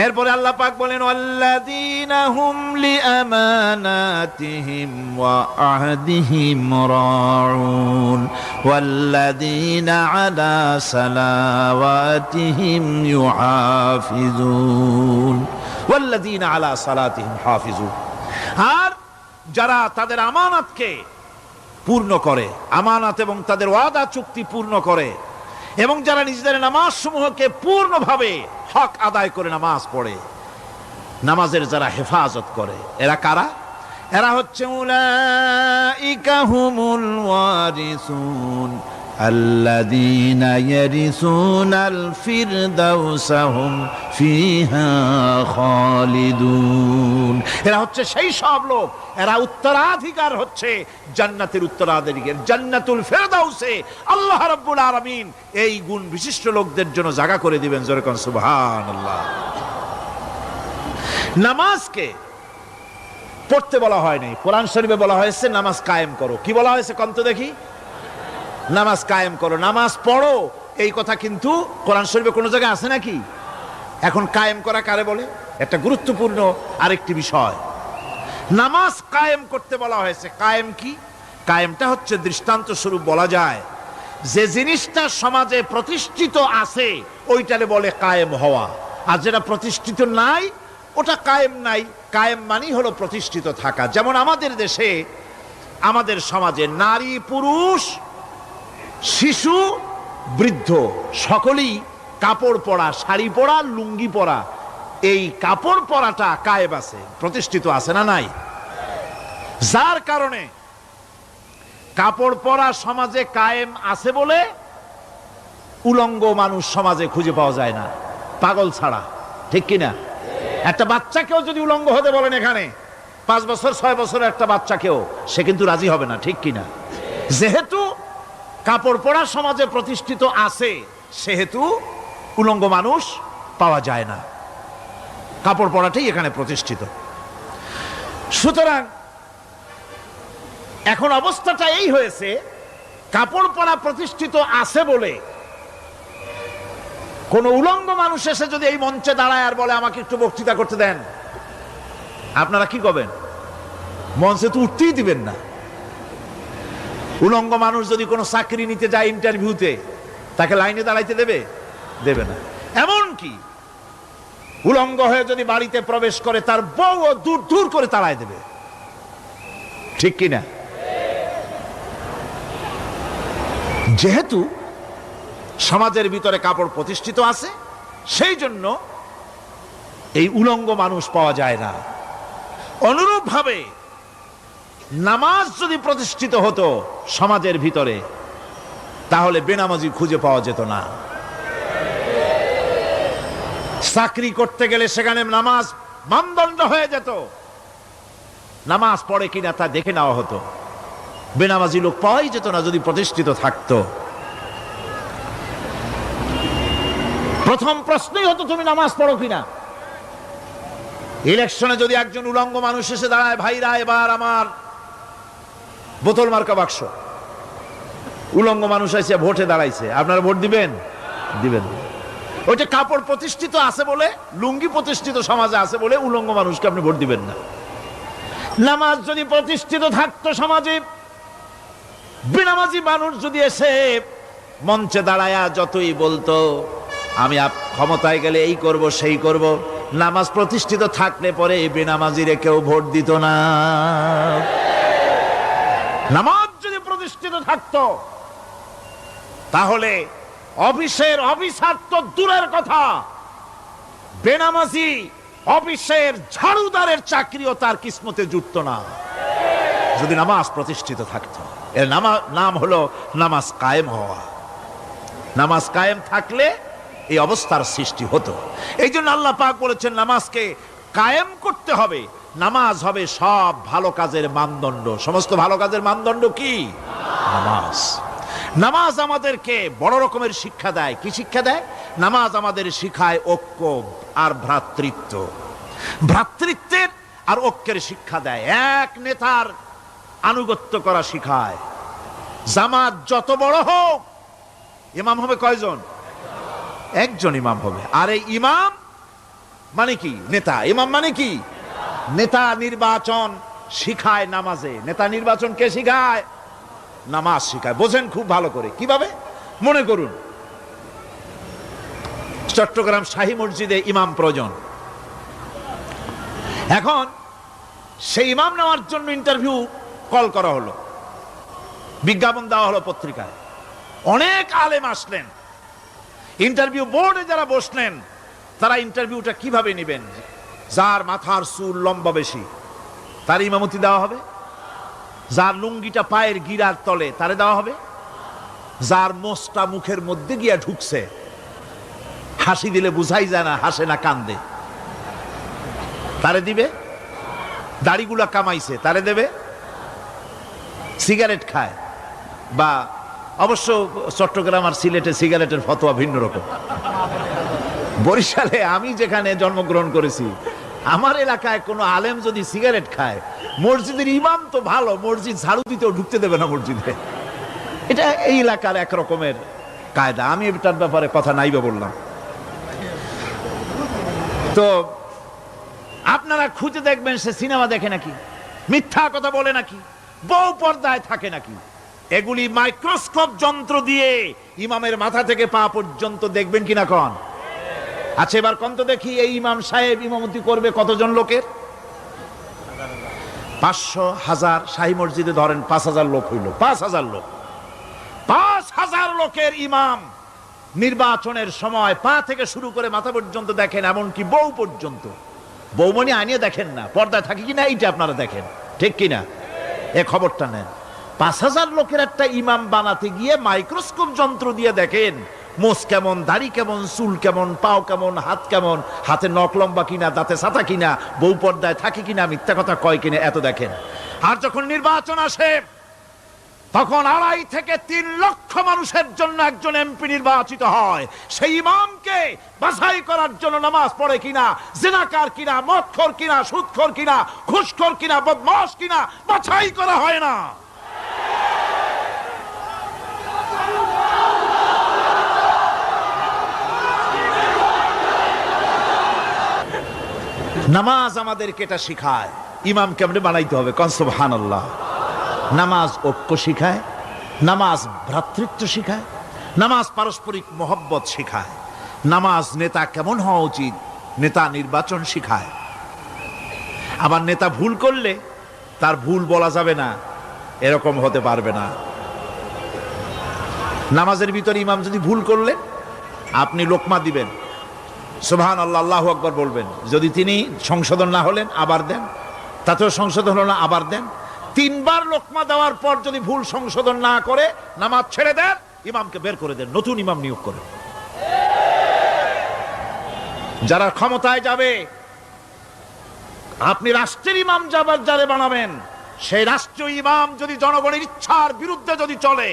এরপরে আল্লাহ পাক বলেন, ওয়াল্লাযীনা হুম লিআমানাতিহিম ওয়া আহদিহিম রাউন ওয়াল্লাযীনা আলা সালাওয়াতিহিম ইউহাফিজুন ওয়াল্লাযীনা আলা সালাতিহিম হাফিজুন। আর যারা তাদের আমানতকে পূর্ণ করে, আমানত এবং তাদের ওয়াদা চুক্তি পূর্ণ করে, এবং যারা নিজেদের নামাজ সমূহকে পূর্ণভাবে হক আদায় করে নামাজ পড়ে, নামাজের যারা হেফাজত করে, এরা কারা? এরা হচ্ছে উলাইকা হুমুল ওয়ারিসুন আল্লাযীনা ইয়ারিসুনাল ফিরদাউসা হুম ফিহা খালিদুন। এরা হচ্ছে সেই সব লোক, এরা উত্তরাধিকার হচ্ছে জান্নাতের উত্তরাধিকার, জান্নাতুল ফিরদাউসে আল্লাহ রাব্বুল আলামিন এই গুণ বিশিষ্ট লোকদের জন্য জায়গা করে দিবেন। জোরে কোন সুবহানাল্লাহ। নামাজকে পড়তে বলা হয়নি, কোরআন শরীফে বলা হয়েছে নামাজ কায়েম করো। কি বলা হয়েছে কন্ত দেখি? নামাজ কায়েম করো, নামাজ পড়ো। এই কথা কিন্তু কোরআন শরীফে কোনো জায়গায় আছে নাকি? এখন কায়েম করা কারে বলে? একটা গুরুত্বপূর্ণ আরেকটি বিষয়। নামাজ কায়েম করতে বলা হয়েছে। কায়েম কি? কায়েমটা হচ্ছে দৃষ্টান্ত স্বরূপ বলা যায় যে জিনিসটা সমাজে প্রতিষ্ঠিত আছে ওইটারে বলে কায়েম হওয়া, আর যেটা প্রতিষ্ঠিত নাই ওটা কায়েম নাই। কায়েম মানেই হলো প্রতিষ্ঠিত থাকা। যেমন আমাদের দেশে, আমাদের সমাজে নারী পুরুষ শিশু বৃদ্ধ সকলেই কাপড় পরা, শাড়ি পরা, লুঙ্গি পরা, এই কাপড় পরাটা কায়েম আছে, প্রতিষ্ঠিত আছে না নাই? যার কারণে কাপড় পরা সমাজে কায়েম আছে বলে উলঙ্গ মানুষ সমাজে খুঁজে পাওয়া যায় না, পাগল ছাড়া, ঠিক কিনা? একটা বাচ্চাকেও যদি উলঙ্গ হতে বলেন এখানে, 5 বছর 6 বছরের একটা বাচ্চাকেও, সে কিন্তু রাজি হবে না, ঠিক কিনা? যেহেতু কাপড় পরা সমাজে প্রতিষ্ঠিত আছে, সেহেতু উলঙ্গ মানুষ পাওয়া যায় না, কাপড় পরাটাই এখানে প্রতিষ্ঠিত। সুতরাং এখন অবস্থাটা এই হয়েছে, কাপড় পরা প্রতিষ্ঠিত আছে বলে কোন উলঙ্গ মানুষ এসে যদি এই মঞ্চে দাঁড়ায় আর বলে আমাকে একটু বক্তৃতা করতে দেন, আপনারা কি করবেন? মঞ্চে তো উঠতেই দিবেন না। উলঙ্গ মানুষ যদি কোনো চাকরি নিতে যায় ইন্টারভিউতে, তাকে লাইনে দাঁড়াইতে দেবে? দেবে না। এমন কি উলঙ্গ হয়ে যদি বাড়িতে প্রবেশ করে, তার বউ দূর দূর করে তাড়ায় দেবে, ঠিক কিনা? যেহেতু সমাজের ভিতরে কাপড় প্রতিষ্ঠিত আছে, সেই জন্য এই উলঙ্গ মানুষ পাওয়া যায় না। অনুরূপ ভাবে নামাজ যদি প্রতিষ্ঠিত হতো সমাজের ভিতরে, তাহলে বেনামাজি খুঁজে পাওয়া যেত না। চাকরি করতে গেলে সেখানে নামাজ মানদণ্ড হয়ে যেত, নামাজ পড়ে কিনা তা দেখে নেওয়া হতো, বেনামাজি লোক পাওয়াই যেত না যদি প্রতিষ্ঠিত থাকতো। প্রথম প্রশ্নই হতো তুমি নামাজ পড়ো কিনা। ইলেকশনে যদি একজন উলঙ্গ মানুষ এসে দাঁড়ায়, ভাইরা এবার আমার বোতল মার্কা বাক্স, উলঙ্গ মানুষ এসে ভোটে দাঁড়াইছে, আপনারা ভোট দিবেন? দিবেন। ওইটা কাপড় প্রতিষ্ঠিত আছে বলে, লুঙ্গি প্রতিষ্ঠিত সমাজে আছে বলে উলঙ্গ মানুষকে আপনি ভোট দিবেন না। নামাজ যদি প্রতিষ্ঠিত থাকতো সমাজে, বেনামাজি মানুষ যদি এসে মঞ্চে দাঁড়ায়া যতই বলতো আমি ক্ষমতায় গেলে এই করব সেই করব, নামাজ প্রতিষ্ঠিত থাকলে পরে এই বেনামাজিরে কেউ ভোট দিত না। নামাজ যদি প্রতিষ্ঠিত থাকতো, তাহলে অফিসের অফিসার তো দূরের কথা, বেনামাজি অফিসের ঝাড়ুদারের চাকরিও তার কিসমতে জুটতো না, যদি নামাজ প্রতিষ্ঠিত থাকতো। এর নাম হলো নামাজ কায়েম হওয়া। নামাজ কায়েম থাকলে এই অবস্থার সৃষ্টি হতো। এই জন্য আল্লাহ পাক বলেছেন নামাজকে কায়েম করতে হবে। নামাজ হবে সব ভালো কাজের মানদণ্ড। সমস্ত ভালো কাজের মানদণ্ড কি? নামাজ। নামাজ আমাদেরকে বড় রকমের শিক্ষা দেয়। কি শিক্ষা দেয়? নামাজ আমাদের শিখায় ঐক্য আর ভ্রাতৃত্ব। ভ্রাতৃত্বের আর ঐক্যের শিক্ষা দেয়। এক নেতার আনুগত্য করা শিখায়। জামাত যত বড় হোক, ইমাম হবে কয়জন? একজন ইমাম হবে। আর এই ইমাম মানে কি? নেতা। ইমাম মানে কি? নেতা নির্বাচন শিখায় নামাজে। নেতা নির্বাচন কে শিখায়? নামাজ শিখায়। বোঝেন খুব ভালো করে। কিভাবে? মনে করুন চট্টগ্রাম শাহী মসজিদে ইমাম প্রয়োজন। এখন সেই ইমাম নেওয়ার জন্য ইন্টারভিউ কল করা হলো, বিজ্ঞাপন দেওয়া হলো পত্রিকায়। অনেক আলেম আসলেন। ইন্টারভিউ বোর্ডে যারা বসলেন, তারা ইন্টারভিউটা কিভাবে নেবেন? যার মাথার চুল লম্বা বেশি তার ইমামতি দেওয়া হবে। যার লুঙ্গিটা পায়ের গিরার তলে তারে দেওয়া হবে। যার মোষটা মুখের মধ্যে গিয়া ঢুকছে, হাসি দিলে বুঝাই যায় না হাসে না কান্দে, তারে দিবে। দাড়িগুলা কামাইছে তারে দেবে। সিগারেট খায়, বা অবশ্য চট্টগ্রাম আর সিলেটে সিগারেটের ফতোয়া ভিন্ন রকম। বরিশালে আমি যেখানে জন্মগ্রহণ করেছি, আমার এলাকায় কোনো আলেম যদি সিগারেট খায়, মসজিদের ইমাম তো ভালো, মসজিদ ঝাড়ু দিতেও ঢুকতে দেবে না মসজিদে। এটা এই এলাকার এক রকমের কায়দা। আমি এটার ব্যাপারে কথা নাইবা বললাম। তো আপনারা খুঁজে দেখবেন সে সিনেমা দেখে নাকি, মিথ্যা কথা বলে নাকি, বউ পর্দায় থাকে নাকি। এগুলি মাইক্রোস্কোপ যন্ত্র দিয়ে ইমামের মাথা থেকে পা পর্যন্ত দেখবেন কিনা কন? আচ্ছা এবার কন তো দেখি, এই ইমাম সাহেব ইমামতি করবে কতজন লোকের? 500, 1000। শাহী মসজিদে ধরেন 5000 লোক হইল। 5000 লোক, 5000 লোকের ইমাম নির্বাচনের সময় পা থেকে শুরু করে মাথা পর্যন্ত দেখেন, এমনকি বউ পর্যন্ত। বৌমনি আনিয়ে দেখেন না, পর্দায় থাকে কিনা এইটা আপনারা দেখেন, ঠিক কিনা? এ খবরটা নেন। 5,000 লোকের একটা ইমাম বানাতে গিয়ে মাইক্রোস্কোপ যন্ত্র দিয়ে দেখেন মোষ কেমন, দাড়ি কেমন, চুল কেমন, পাও কেমন, হাত কেমন, হাতে নখ লম্বা কিনা, দাঁতে ছাতা কিনা, বউ পর্দায় থাকে কিনা, মিথ্যা কথা কয় কিনা, এত দেখেন। আর যখন নির্বাচন আসে তখন 2.5 থেকে 3 লক্ষ মানুষের জন্য একজন এমপি নির্বাচিত হয়। সেই ইমামকে বাছাই করার জন্য নামাজ পড়ে কিনা, জিনাকার কিনা, মদখোর কিনা, সুদখোর কিনা, ঘুষখোর কিনা, বদমাশ কিনা বাছাই করা হয় না। নামাজ আমাদেরকে এটা শিখায় ইমাম কেমনে বানাইতে হবে। কোন সুবহানাল্লাহ। নামাজ ঐক্য শিখায়, নামাজ ভ্রাতৃত্ব শিখায়, নামাজ পারস্পরিক মহব্বত শিখায়, নামাজ নেতা কেমন হওয়া উচিত, নেতা নির্বাচন শিখায়। আবার নেতা ভুল করলে তার ভুল বলা যাবে না, এরকম হতে পারবে না। নামাজের ভিতরে ইমাম যদি ভুল করলেন, আপনি লোকমা দিবেন, সুবহানাল্লাহ, আল্লাহু আকবার বলবেন। যদি তিনি সংশোধন না হলেন আবার দেন, তাতেও সংশোধন হলো না আবার দেন। 3 বার লোকমা দেওয়ার পর যদি ভুল সংশোধন না করে নামাজ ছেড়ে দেন, ইমামকে বের করে দেন, নতুন ইমাম নিয়োগ করেন। যারা ক্ষমতায় যাবে, আপনি রাষ্ট্রের ইমাম যারে বানাবেন, সেই রাষ্ট্রীয় ইমাম যদি জনগণের ইচ্ছার বিরুদ্ধে যদি চলে,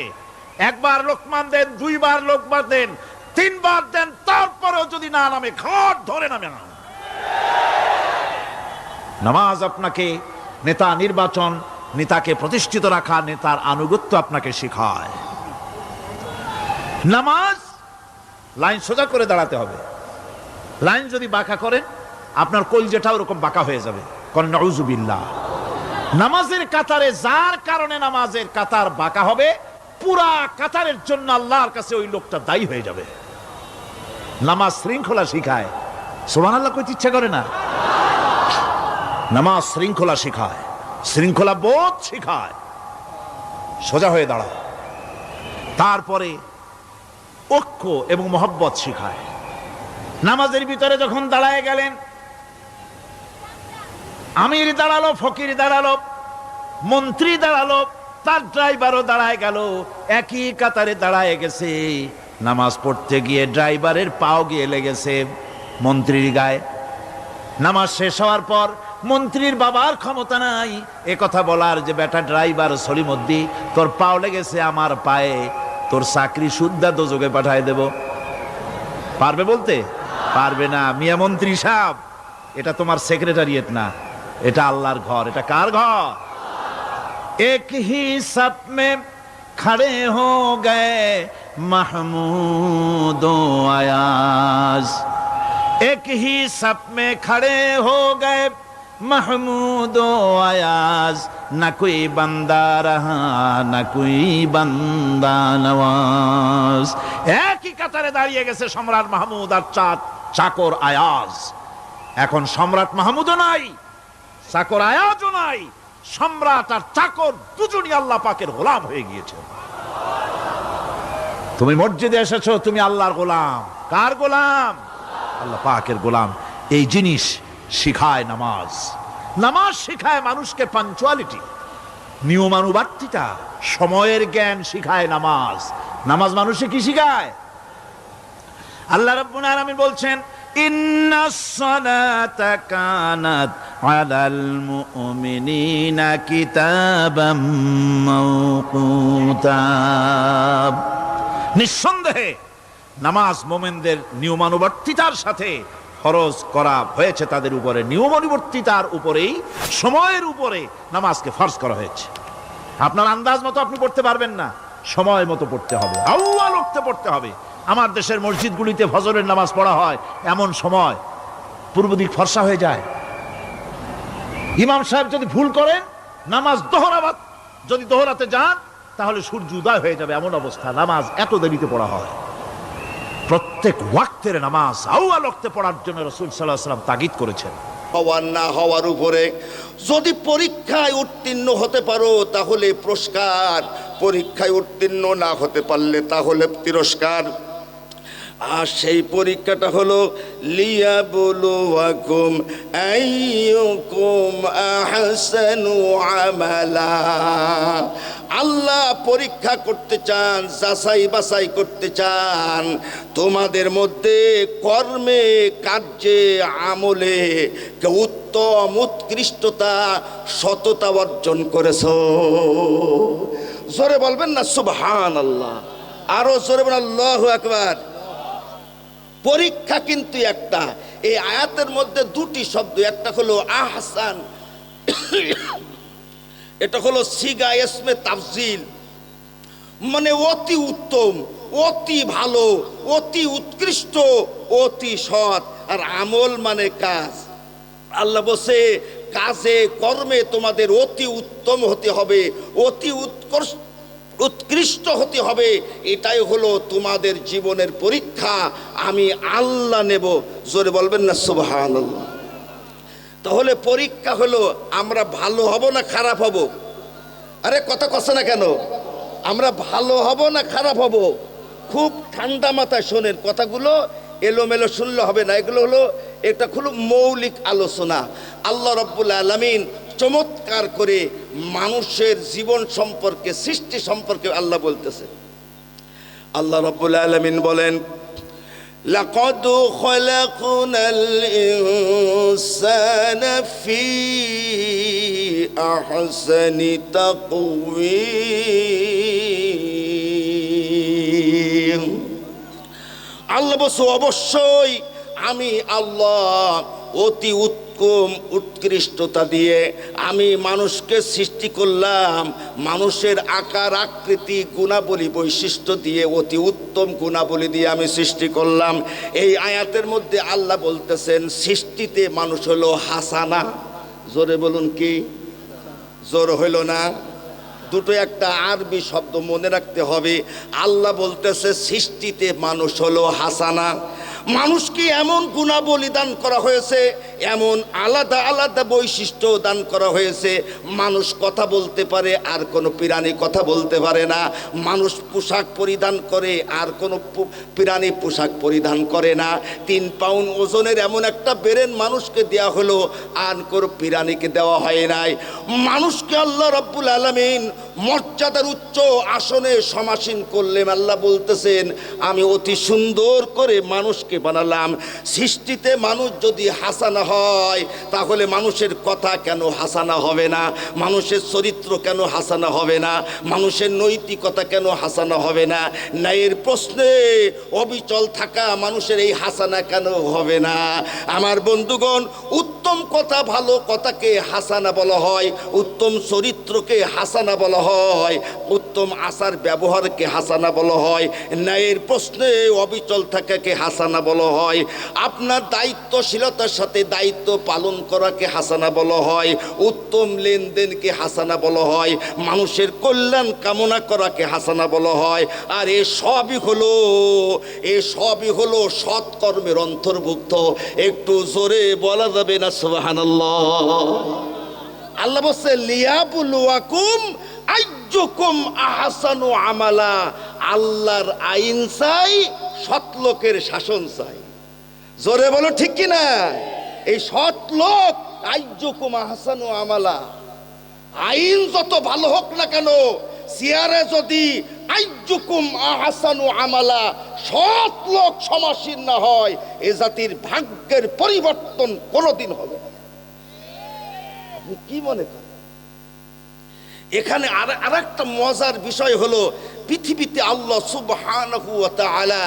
1 বার লোকমান দেন, 2 বার লোকমান দেন, 3 বার দেন, তারপরেও যদি না নামে, ঘাট ধরে নামে না। নামাজ আপনাকে নেতা নির্বাচন, নেতাকে প্রতিষ্ঠিত রাখা, নেতার আনুগত্য আপনাকে শেখায়। নামাজ লাইন সোজা করে দাঁড়াতে হবে। লাইন যদি বাঁকা করেন, আপনার কলজেটা ওরকম বাঁকা হয়ে যাবে। কোন নাউযুবিল্লাহ। নামাজের কাতারে যার কারণে নামাজের কাতার বাঁকা হবে, পুরা কাতারের জন্য আল্লাহর কাছে ওই লোকটা দায়ী হয়ে যাবে। নামাজ শৃঙ্খলা শিখায়। সুবহানাল্লাহ কইতে ইচ্ছা করে না? নামাজ শৃঙ্খলা শিখায়, শৃঙ্খলা বোধ শিখায়, সোজা হয়ে দাঁড়ায়। তারপরে ঐক্য এবং মহব্বত শিখায়। নামাজের ভিতরে যখন দাঁড়ায় গেলেন, আমির দাঁড়ালো, ফকির দাঁড়ালো, মন্ত্রী দাঁড়ালো, তার ড্রাইভারও দাঁড়ায় গেল, একই কাতারে দাঁড়ায় গেছে। নামাজ পড়তে গিয়ে ড্রাইভারের পাও গিয়ে লেগেছে মন্ত্রীর গায়ে। নামাজ শেষ হওয়ার পর মন্ত্রীর বাবার ক্ষমতা নাই এ কথা বলার যে, বেটা ড্রাইভার সলিমুদ্দি, তোর পাও লেগেছে আমার পায়ে, তোর চাকরি শুদ্ধা দোজকে পাঠায় দেব। পারবে বলতে? পারবে না। মিয়া মন্ত্রী সাহেব, এটা তোমার সেক্রেটারিয়েট না, এটা আল্লাহর ঘর। এটা কার ঘর? এক হি সাপ মে খড়ে হো গয়ে মাহমুদ ও আয়াজ, এক হি সাপ মে খড়ে হো গয়ে महमूद आयाज, न कोई बंदा रहा न कोई बंदा नवाज। একই কাতারে দাঁড়িয়ে গেছে সম্রাট মাহমুদ আর চাকর আয়াজ। এখন সম্রাট মাহমুদও নাই, চাকর আয়াজও নাই, সম্রাট আর চাকর দুজনই আল্লাহ পাকের গোলাম হয়ে গিয়েছে। তুমি মসজিদে এসেছো, তুমি আল্লাহর গোলাম। কার গোলাম? আল্লাহ পাকের গোলাম। এই জিনিস শিখায় নামাজ। নামাজ শিখায় মানুষকে পাঞ্চুয়ালিটি, নিয়মানুবর্তিতা, সময়ের জ্ঞান শিখায় নামাজ। নামাজ মানুষে কি শিখায়? আল্লাহ রাব্বুল আলামিন বলছেন, ইন্নাস সালাতা কানাত আলাল মুমিনিনা কিতাবাম মাওকুতা। নিঃসন্দেহে নামাজ মুমিনদের নিয়মানুবর্তিতার সাথে ফরজ করা হয়েছে, তাদের উপরে নিয়মানুবর্তিতার উপরেই, সময়ের উপরে নামাজকে ফরজ করা হয়েছে। আপনার আন্দাজ মতো আপনি পড়তে পারবেন না, সময় মতো পড়তে হবে, আউয়াল ওয়াক্তে পড়তে হবে। আমার দেশের মসজিদগুলিতে ফজরের নামাজ পড়া হয় এমন সময় পূর্ব দিক ফর্সা হয়ে যায়। ইমাম সাহেব যদি ভুল করেন, নামাজ যদি দোহরাতে যান, তাহলে সূর্য উদয় হয়ে যাবে, এমন অবস্থা। নামাজ এত দেরিতে পড়া হয়। প্রত্যেক ওয়াক্তের নামাজ আউয়াল ওয়াক্তে পড়ার জন্য রাসূল সাল্লাল্লাহু আলাইহি ওয়াসাল্লাম তাগিদ করেছেন। হওয়ার না হওয়ার উপরে যদি পরীক্ষায় উত্তীর্ণ হতে পারো তাহলে পুরস্কার, পরীক্ষায় উত্তীর্ণ না হতে পারলে তাহলে তিরস্কার। আর সেই পরীক্ষাটা হলো লিয়াবলুয়াকুম আইয়ুকুম আহসানু আমালা। আল্লাহ পরীক্ষা করতে চান, যাচাই বাছাই করতে চান তোমাদের মধ্যে কর্মে, কার্যে, আমলে কে উত্তম, উৎকৃষ্টতা, সততা অর্জন করেছো। জোরে বলবেন না সুবহানাল্লাহ, আরো জোরে বলেন আল্লাহু আকবার। পরীক্ষা কিন্তু একটা, এই আয়াতের মধ্যে দুটি শব্দ, একটা হলো আহসান, এটা হলো সিগা ইসমে তাফজিল, মানে অতি উত্তম, অতি ভালো, অতি উৎকৃষ্ট, অতি সৎ। আর আমল মানে কাজ। আল্লাহ বলছে কাজে কর্মে তোমাদের অতি উত্তম হতে হবে, অতি উৎকৃষ্ট হতে হবে। এটাই হলো তোমাদের জীবনের পরীক্ষা, আমি আল্লাহ নেব। জোরে বলবেন না সুবহানাল্লাহ। তাহলে পরীক্ষা হলো আমরা ভালো হব না খারাপ হব? আরে কথা কচ্ছে না কেন? আমরা ভালো হব না খারাপ হব? খুব ঠান্ডা মাথায় শোনেন কথাগুলো, এলোমেলো শুনলে হবে না। এগুলো হলো এটা খুব মৌলিক আলোচনা। আল্লাহ রাব্বুল আলামিন চমৎকার করে মানুষের জীবন সম্পর্কে, সৃষ্টি সম্পর্কে আল্লাহ বলতেছে। আল্লাহ রাব্বুল আলামিন বলেন, লাকাদ খলাকনাল ইনসানা ফি আহসানি তাকওয়িম। আল্লাহ বলছে অবশ্যই আমি আল্লাহ অতি উৎকৃষ্টতা দিয়ে আমি মানুষকে সৃষ্টি করলাম। মানুষের আকার, আকৃতি, গুণাবলী, বৈশিষ্ট্য দিয়ে, অতি উত্তম গুণাবলী দিয়ে আমি সৃষ্টি করলাম। এই আয়াতের মধ্যে আল্লাহ বলতেছেন সৃষ্টিতে মানুষ হলো হাসানা। জোরে বলুন কি? জোর হইল না? দুটো একটা আরবি শব্দ মনে রাখতে হবে। আল্লাহ বলতেছে সৃষ্টিতে মানুষ হলো হাসানা। মানুষকে এমন গুণাবলী দান করা হয়েছে, এমন আলাদা আলাদা বৈশিষ্ট্য দান করা হয়েছে। মানুষ কথা বলতে পারে, আর কোনো প্রাণী কথা বলতে পারে না। মানুষ পোশাক পরিধান করে, আর কোনো প্রাণী পোশাক পরিধান করে না। 3 পাউন্ড ওজনের এমন একটা ব্রেন মানুষকে দেওয়া হলো, আর কোনো প্রাণীকে দেওয়া হয় নাই। মানুষকে আল্লাহ রাব্বুল আলামিন মর্যাদার উচ্চ আসনে সমাসীন করলেন। আল্লাহ বলতেছেন আমি অতি সুন্দর করে মানুষকে বানালাম। সৃষ্টিতে মানুষ যদি হাসানা হয়, তাহলে মানুষের কথা কেন হাসানা হবে না? মানুষের চরিত্র কেন হাসানা হবে না? মানুষের নৈতিকতা কেন হাসানা হবে না? ন্যায়ের প্রশ্নে অবিচল থাকা মানুষের এই হাসানা কেন হবে না? আমার বন্ধুগণ, উত্তম কথা, ভালো কথাকে হাসানা বলা হয়, উত্তম চরিত্রকে হাসানা বলা হয়, উত্তম আচার ব্যবহারকে হাসানা বলা হয়, ন্যায়ের প্রশ্নে অবিচল থাকাকে হাসানা বলা হয়, আপনার দায়িত্বশীলতার সাথে দায়িত্ব পালন করাকে হাসানা বলা হয়, উত্তম লেনদেনকে হাসানা বলা হয়, মানুষের কল্যাণ কামনা করাকে হাসানা বলা হয়। আর এ সবই হলো সৎকর্মের অন্তর্ভুক্ত। একটু জোরে বলা যাবে না সুবহানাল্লাহ? আল্লাহ বলছে লিয়াবলুয়াকুম আইয়ুকুম আহসানু আমালা। আল্লাহর আইন চাই, সৎ লোকের শাসন চাই। জোরে বলো ঠিক কি না? এই সৎ লোক আইয়ুকুম আহসানু আমালা, আইন যত ভালো হোক না কেন, চেয়ারে যদি আইয়ুকুম আহসানু আমালা সৎ লোক সমাসীন না হয়, এ জাতির ভাগ্যের পরিবর্তন কোনোদিন হবে না। আপনি কি মনে করেন? এখানে আর একটা মজার বিষয় হলো, পৃথিবীতে আল্লাহ সুবহানাহু ওয়া তাআলা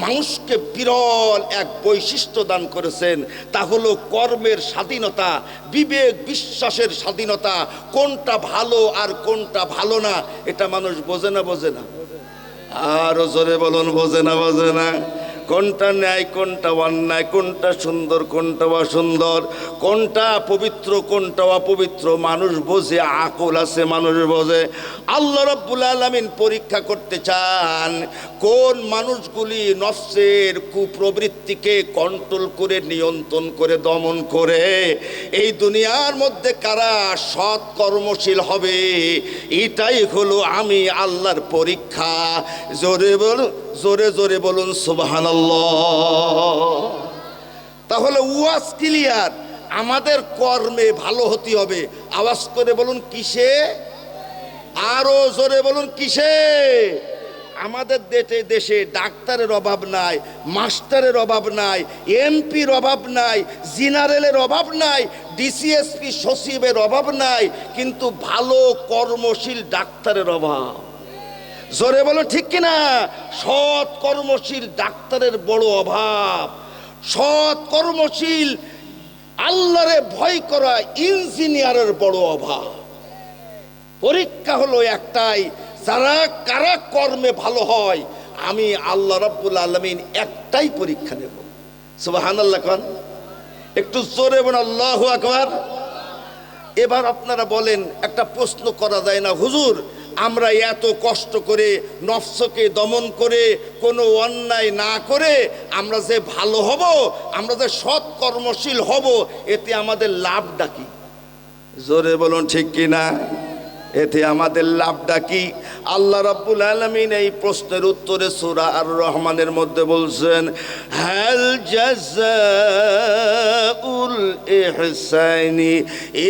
মানুষকে বিরল এক বৈশিষ্ট্য দান করেছেন। তা হলো কর্মের স্বাধীনতা, বিবেক বিশ্বাসের স্বাধীনতা। কোনটা ভালো আর কোনটা ভালো না, এটা মানুষ বোঝে না? আরো জোরে বলুন, বোঝে না? কোনটা ন্যায়, কোনটা অন্যায়, কোনটা সুন্দর, কোনটা অসুন্দর, কোনটা পবিত্র, কোনটা অপবিত্র মানুষ বোঝে। আকল আছে, মানুষ বোঝে। আল্লাহ রাব্বুল আলামিন পরীক্ষা করতে চান কোন মানুষগুলি নফসের কুপ্রবৃত্তিকে কন্ট্রোল করে, নিয়ন্ত্রণ করে, দমন করে এই দুনিয়ার মধ্যে কারা সৎ কর্মশীল হবে। এটাই হলো আমি আল্লাহর পরীক্ষা। জোরে বলুন জোরে জোরে বলুন সুবহানাল্লাহ। তাহলে ওয়াজ ক্লিয়ার, আমাদের কর্মে ভালো হতে হবে। আওয়াজ করে বলুন কিসে, আরো জোরে বলুন কিসে। আমাদের দেশে ডাক্তারের অভাব নাই, মাস্টারের অভাব নাই, এমপির অভাব নাই, জেনারেলের অভাব নাই, ডিসিএসপি সচিবের অভাব নাই, কিন্তু ভালো কর্মশীল ডাক্তারের অভাব। জোরে বলো ঠিক কিনা? সৎ কর্মশীল ডাক্তারের বড় অভাব। সৎ কর্মশীল আল্লাহরে ভয় করা ইঞ্জিনিয়ারের বড় অভাব। পরীক্ষা হলো একটাই, যারা কারা কর্মে ভালো হয়, আমি আল্লাহ রাব্বুল আলামিন একটাই পরীক্ষা নেব। সুবহানাল্লাহ কোন, একটু জোরে বলুন আল্লাহু আকবার। এবার আপনারা বলেন, একটা প্রশ্ন করা যায় না, হুজুর আমরা এত কষ্ট করে নফসকে দমন করে কোনো অন্যায় না করে আমরা যে ভালো হব, আমরা যে সৎ কর্মশীল হব, এতে আমাদের লাভটা কি? জোরে বলুন ঠিক কিনা? এতে আমাদের লাভটা কি? আল্লাহ রাব্বুল আলামিন এই প্রশ্নের উত্তরে সূরা আর রহমানের মধ্যে বলছেন, হাল জাযাউল ইহসানি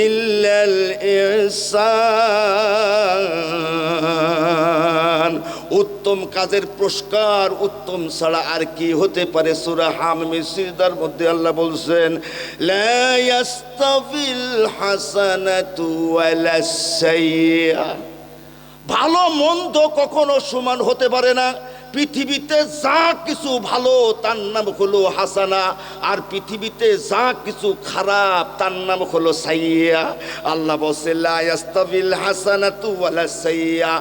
ইল্লাল ইহসান। উত্তম কাজের পুরস্কার উত্তম ছাড়া আর কি হতে পারে? সূরা হামিম সিজদার মধ্যে আল্লাহ বলছেন, লা ইয়াস্তাবিল হাসানাতু ওয়ালাস সাইয়্যা। ভালো মন্দ কখনো সমান হতে পারে না। পৃথিবীতে যা কিছু ভালো তার নাম হলো হাসানা, আর পৃথিবীতে যা কিছু খারাপ তার নাম হলো সাইয়্যা। আল্লাহ বলছে লা ইয়াস্তাবিল হাসানাতু ওয়ালা সাইয়্যা।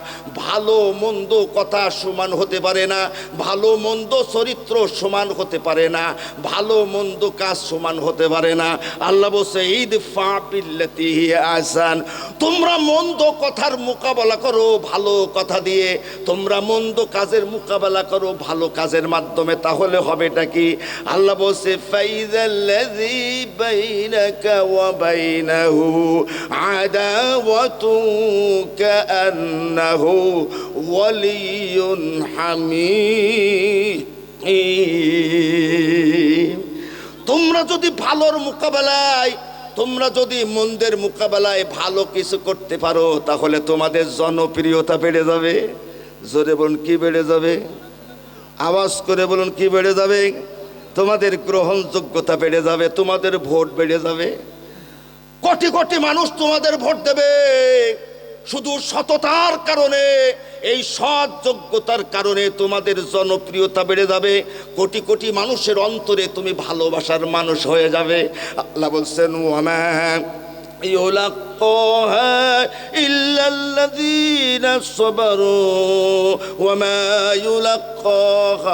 ভালো মন্দ কথা সমান হতে পারে না, ভালো মন্দ চরিত্র সমান হতে পারে না, ভালো মন্দ কাজ সমান হতে পারে না। আল্লাহ বলছে ইদফা বিল্লাতি হিয়া আহসান। তোমরা মন্দ কথার মোকাবেলা করো ভালো কথা দিয়ে, তোমরা মন্দ কাজের মোকাবেলা করো ভালো কাজের মাধ্যমে। তাহলে হবেটা কি? আল্লাহ বলছে ফাইযাল্লাযী বাইনাকা ওয়া বাইনাহু আদাওয়াতুন কাআন্নাহু ওয়ালিয়্যুন হামীম। তোমরা যদি ভালোর মোকাবেলায়, তোমরা যদি মন্দের মোকাবেলায় ভালো কিছু করতে পারো, তাহলে তোমাদের জনপ্রিয়তা বেড়ে যাবে। জোরে বলুন কি বেড়ে যাবে? আওয়াজ করে বলুন কি বেড়ে যাবে? তোমাদের গ্রহণযোগ্যতা বেড়ে যাবে, তোমাদের ভোট বেড়ে যাবে। কোটি কোটি মানুষ তোমাদের ভোট দেবে শুধু সততার কারণে, এই সৎ যোগ্যতার কারণে তোমাদের জনপ্রিয়তা বেড়ে যাবে। কোটি কোটি মানুষের অন্তরে তুমি ভালোবাসার মানুষ হয়ে যাবে। আল্লাহ বলছেন ওয়ামা ইউলাক্কাহা ইল্লাল্লাযীনা সাবারু ওয়ামা ইউলাক্কাহা